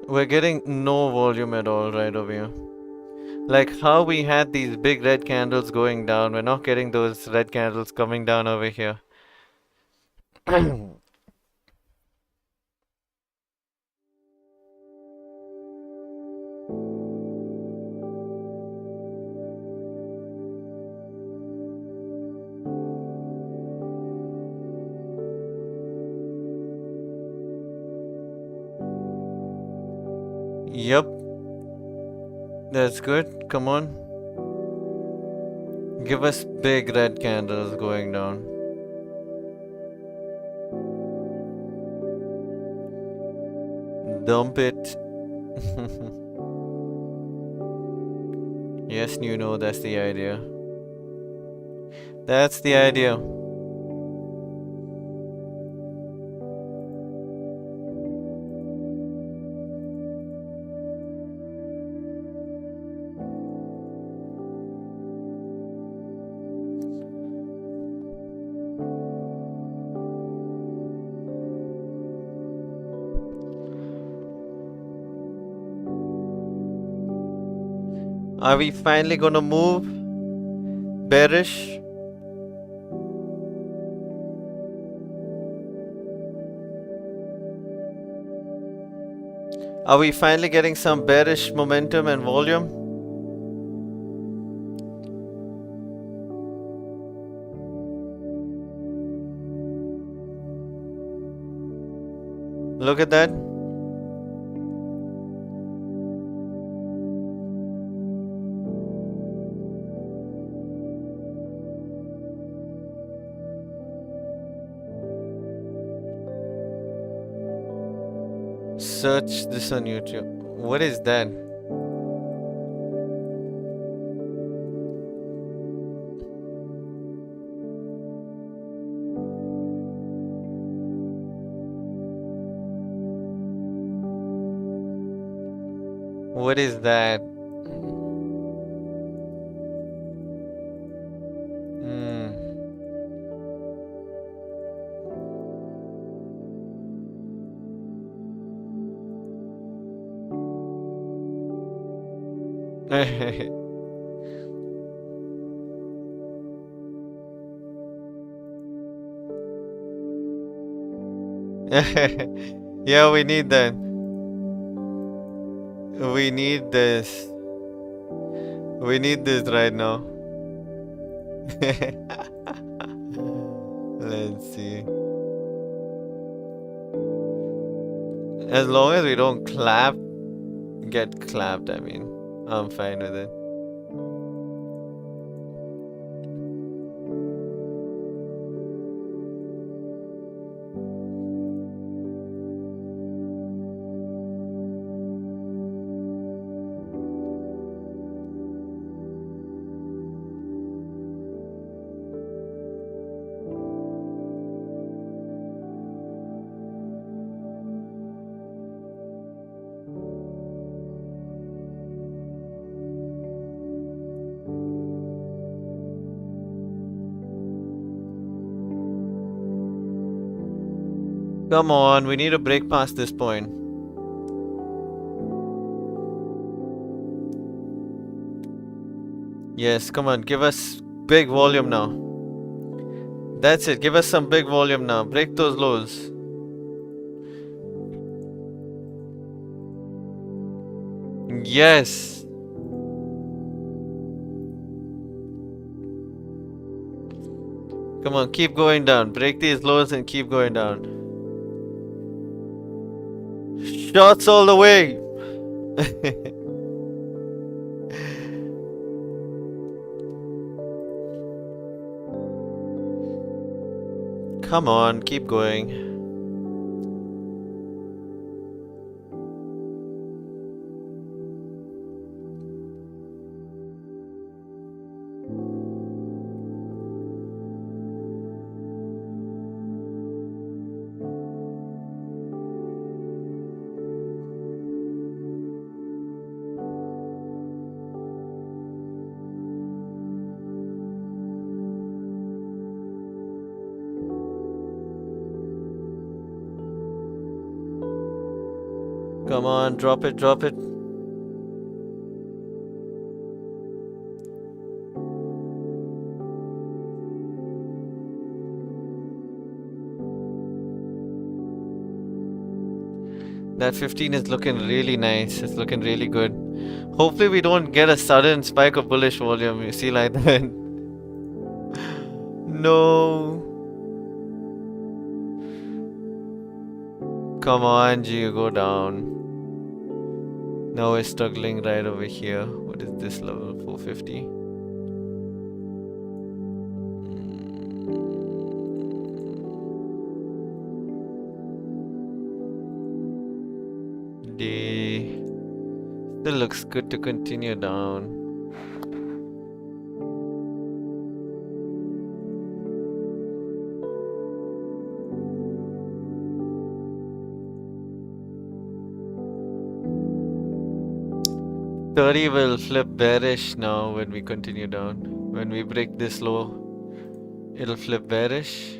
We're getting no volume at all right over here. Like how we had these big red candles going down, we're not getting those red candles coming down over here. Yep. That's good. Come on. Give us big red candles going down. Dump it. Yes, you know that's the idea. That's the idea. Are we finally gonna move bearish? Are we finally getting some bearish momentum and volume? Look at that. Search this on YouTube. What is that? What is that? Hmm. Yeah, we need that. We need this. We need this right now. Let's see. As long as we don't get clapped, I mean, I'm fine with it. Come on, we need to break past this point. Yes, come on, give us big volume now. That's it, give us some big volume now. Break those lows. Yes. Come on, keep going down. Break these lows and keep going down. Shots all the way. Come on, keep going. Come on, drop it, drop it. That 15 is looking really nice. It's looking really good. Hopefully we don't get a sudden spike of bullish volume. You see like that? No. Come on, G, go down. Now we're struggling right over here. What is this level? 450. D. Still looks good to continue down. $30 will flip bearish now when we continue down. When we break this low, it'll flip bearish.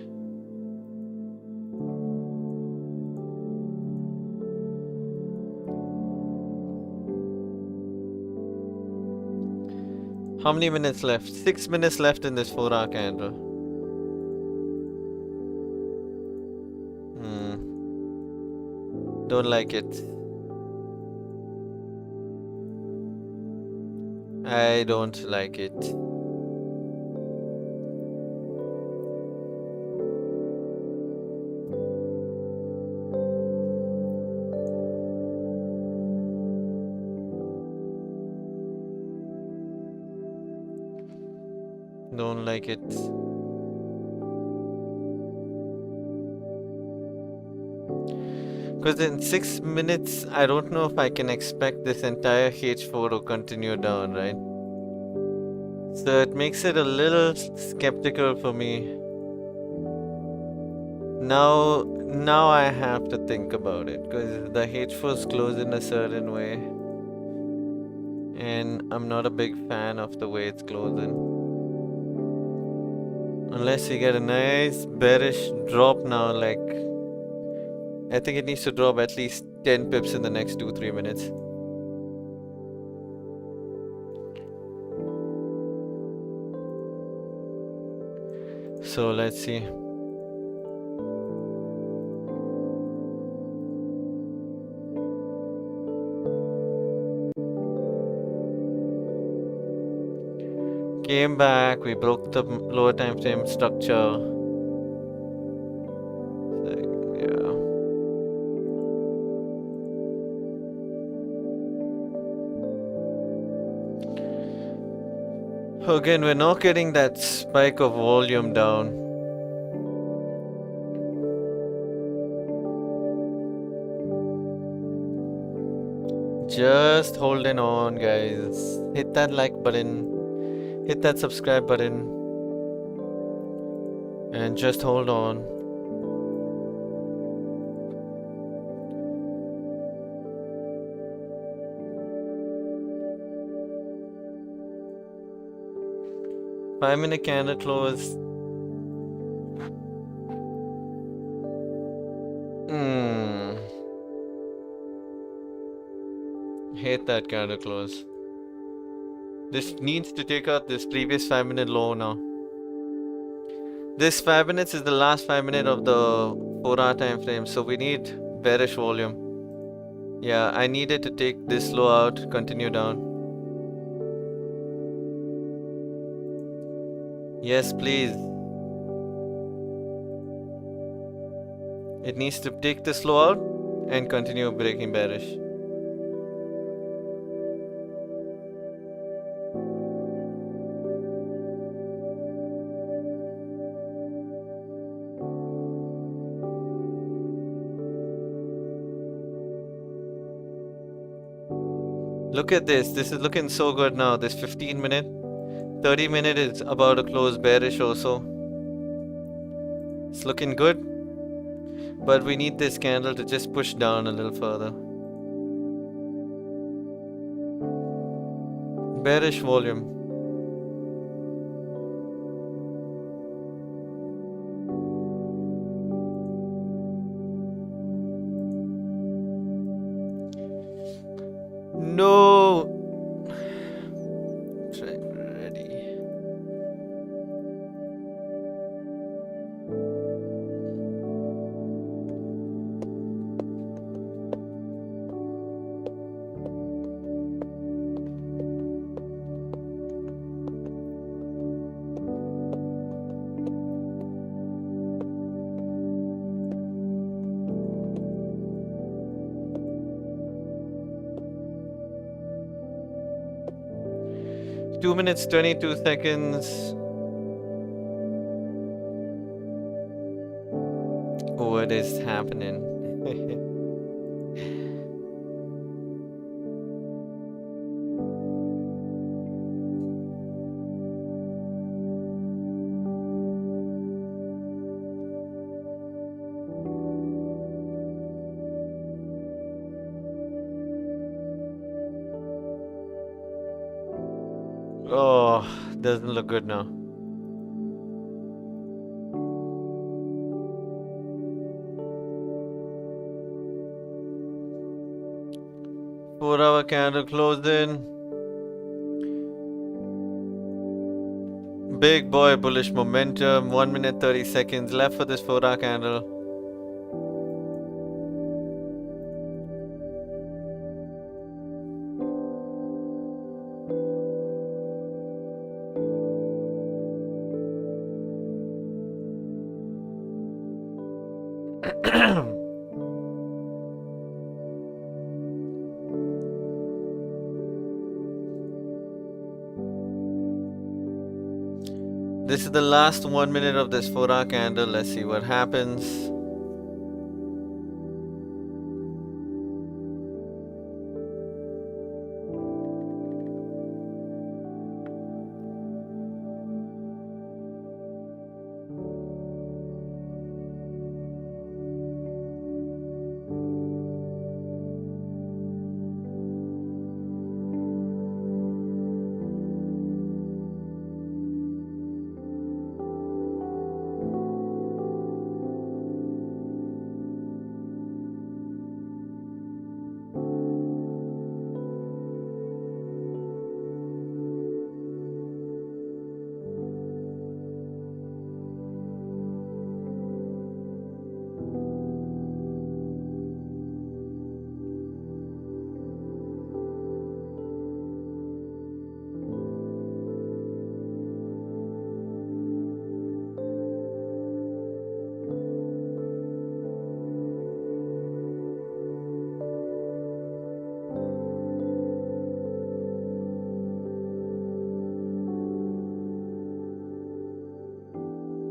How many minutes left? 6 minutes left in this 4-hour candle. Don't like it. I don't like it. Don't like it. Because in 6 minutes, I don't know if I can expect this entire H4 to continue down, right? So it makes it a little skeptical for me. Now I have to think about it because the H4 is closed in a certain way. And I'm not a big fan of the way it's closing. Unless you get a nice bearish drop now, like I think it needs to drop at least 10 pips in the next 2-3 minutes. So let's see. Came back, we broke the lower time frame structure. Yeah. Again, we're not getting that spike of volume down. Just holding on, guys. Hit that like button, hit that subscribe button, and just hold on. Five-minute candle close. Hate that candle close. This needs to take out this previous 5-minute low now. This 5 minutes is the last 5 minutes of the 4-hour time frame, so we need bearish volume. Yeah, I needed to take this low out, continue down. Yes, please. It needs to take this low out and continue breaking bearish. Look at this. This is looking so good now. This 15 minute, 30 minute is about to close bearish also. It's looking good. But we need this candle to just push down a little further. Bearish volume. No. Ready. Two minutes, 22 seconds. What is happening? Oh, doesn't look good now. Four-hour candle closing. Big boy bullish momentum. 1 minute 30 seconds left for this 4-hour candle. This is the last 1 minute of this 4-hour candle. Let's see what happens.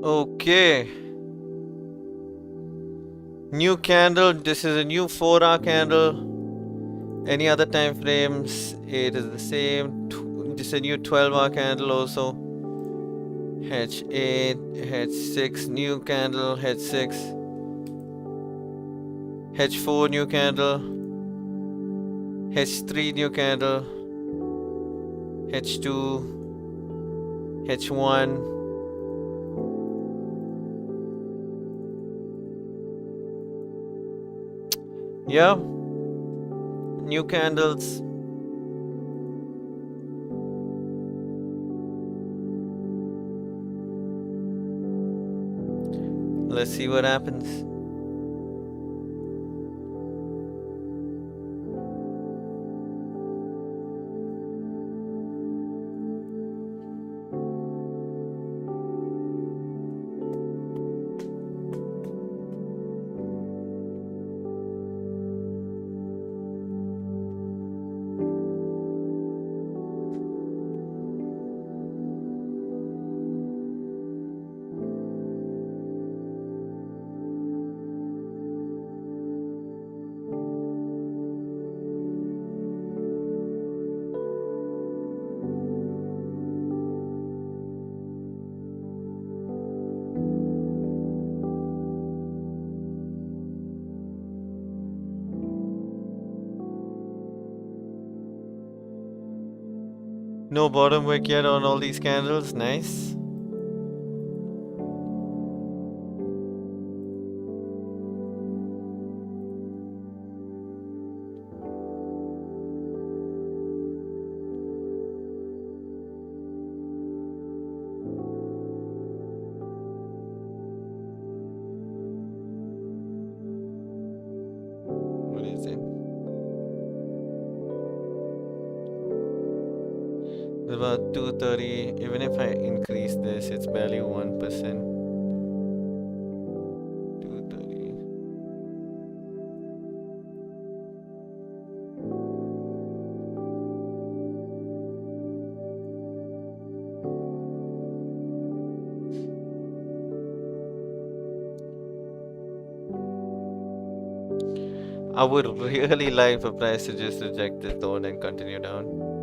Okay. New candle. This is a new 4-hour candle. Any other time frames, it is the same. This is a new 12-hour candle also. H8, H6, new candle, H6, H4, new candle, H3, new candle, H2, H1. Yeah, new candles. Let's see what happens. No bottom wick yet on all these candles. Nice. What is it? About 230. Even if I increase this, it's barely 1%. 230. I would really like for price to just reject this zone and continue down.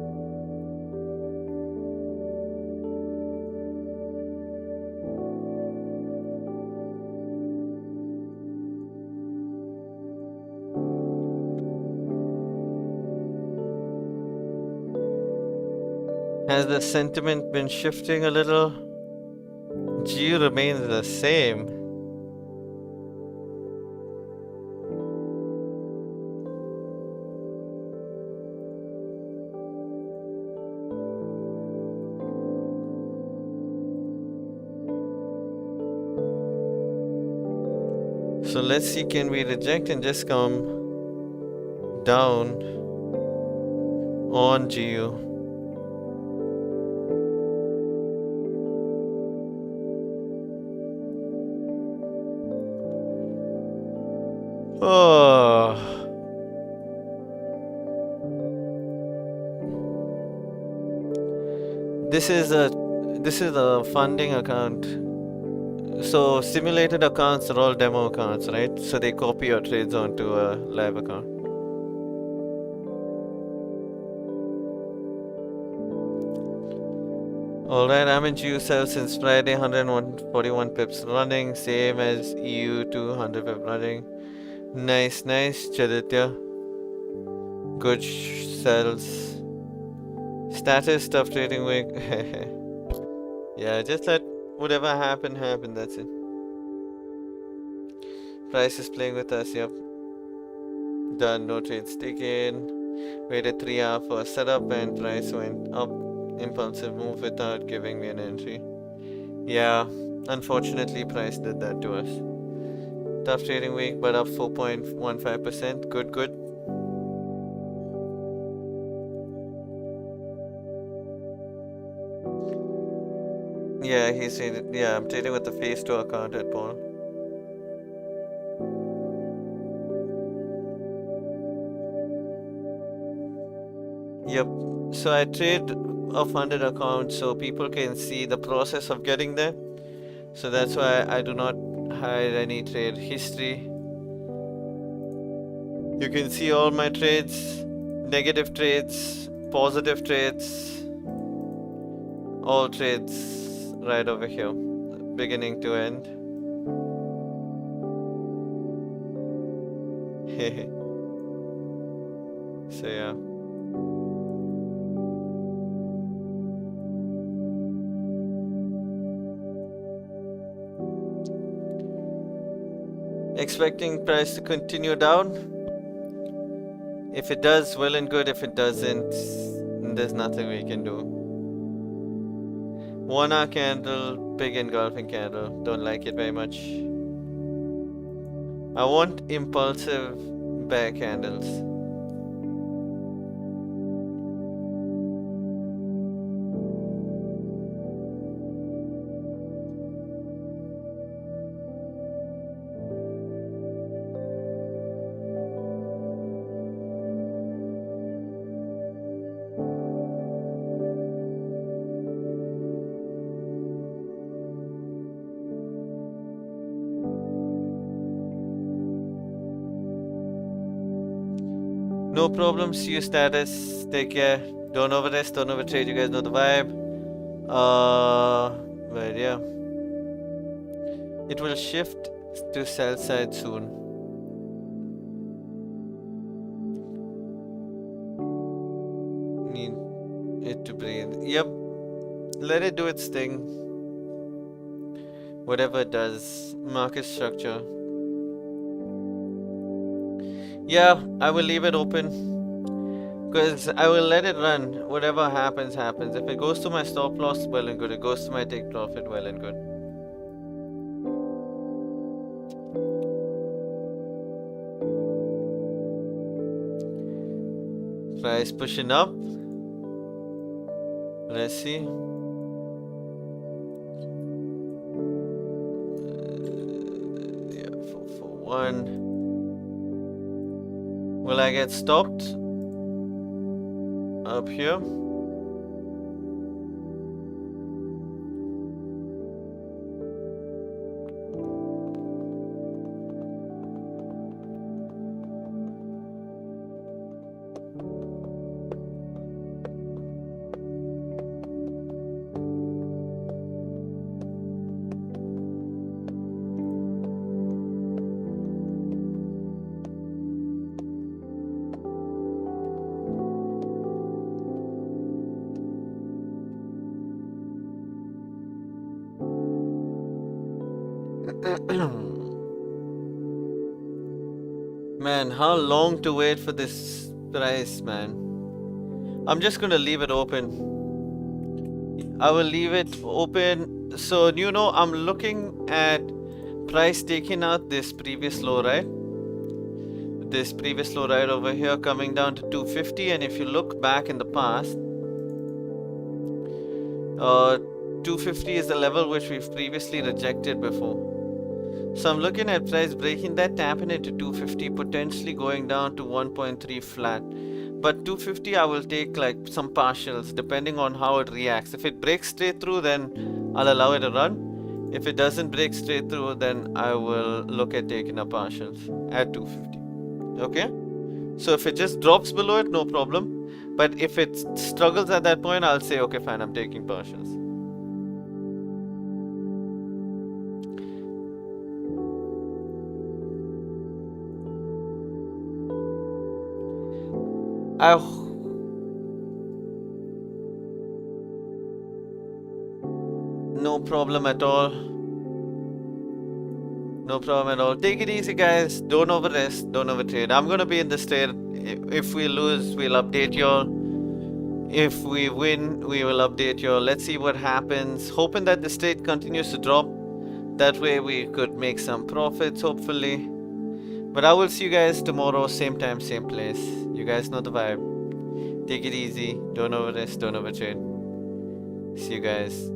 Has the sentiment been shifting a little? G remains the same. So let's see, can we reject and just come down on GU? Oh, this is a funding account. So simulated accounts are all demo accounts, right? So they copy your trades onto a live account. Alright, I'm in GU sell since Friday, 141 pips running, same as EU 200 pip running. Nice, Chaditya. Good sells. Status, tough trading week. Yeah, just let whatever happen, that's it. Price is playing with us, yep. Done, no trades taken. Waited 3 hours for a setup and price went up. Impulsive move without giving me an entry. Yeah, unfortunately price did that to us. Tough trading week, but up 4.15%. Good. Yeah, he's trading. Yeah, I'm trading with the phase 2 account at Paul. Yep. So I trade a funded account so people can see the process of getting there. So that's why I do not hide any trade history. You can see all my trades, negative trades, positive trades, all trades right over here, beginning to end. So yeah. Expecting price to continue down. If it does, well and good. If it doesn't, there's nothing we can do. 1 hour candle, big engulfing candle. Don't like it very much. I want impulsive bear candles. No problem, see you status. Take care. Don't overrest, don't overtrade. You guys know the vibe. But yeah. It will shift to sell side soon. Need it to breathe. Yep. Let it do its thing. Whatever it does. Market structure. Yeah, I will leave it open because I will let it run. Whatever happens, happens. If it goes to my stop loss, well and good. It goes to my take profit, well and good. Price pushing up. Let's see. Yeah, 441. Will I get stopped up here? Man, how long to wait for this price, man? I'm just gonna leave it open. I will leave it open. So, you know, I'm looking at price taking out this previous low, right? This previous low right over here coming down to 250. And if you look back in the past, 250 is the level which we've previously rejected before. So I'm looking at price breaking that, tapping into 250, potentially going down to 1.3 flat. But 250 I will take like some partials depending on how it reacts. If it breaks straight through, then I'll allow it to run. If it doesn't break straight through, then I will look at taking a partials at 250. Okay? So if it just drops below it, no problem. But if it struggles at that point, I'll say, okay, fine, I'm taking partials. No problem at all. No problem at all. Take it easy, guys. Don't overrest. Don't overtrade. I'm gonna be in this trade. If we lose, we'll update y'all. If we win, we will update y'all. Let's see what happens. Hoping that the trade continues to drop. That way we could make some profits, hopefully. But I will see you guys tomorrow, same time, same place. You guys know the vibe. Take it easy. Don't overrest. Don't overtrade. See you guys.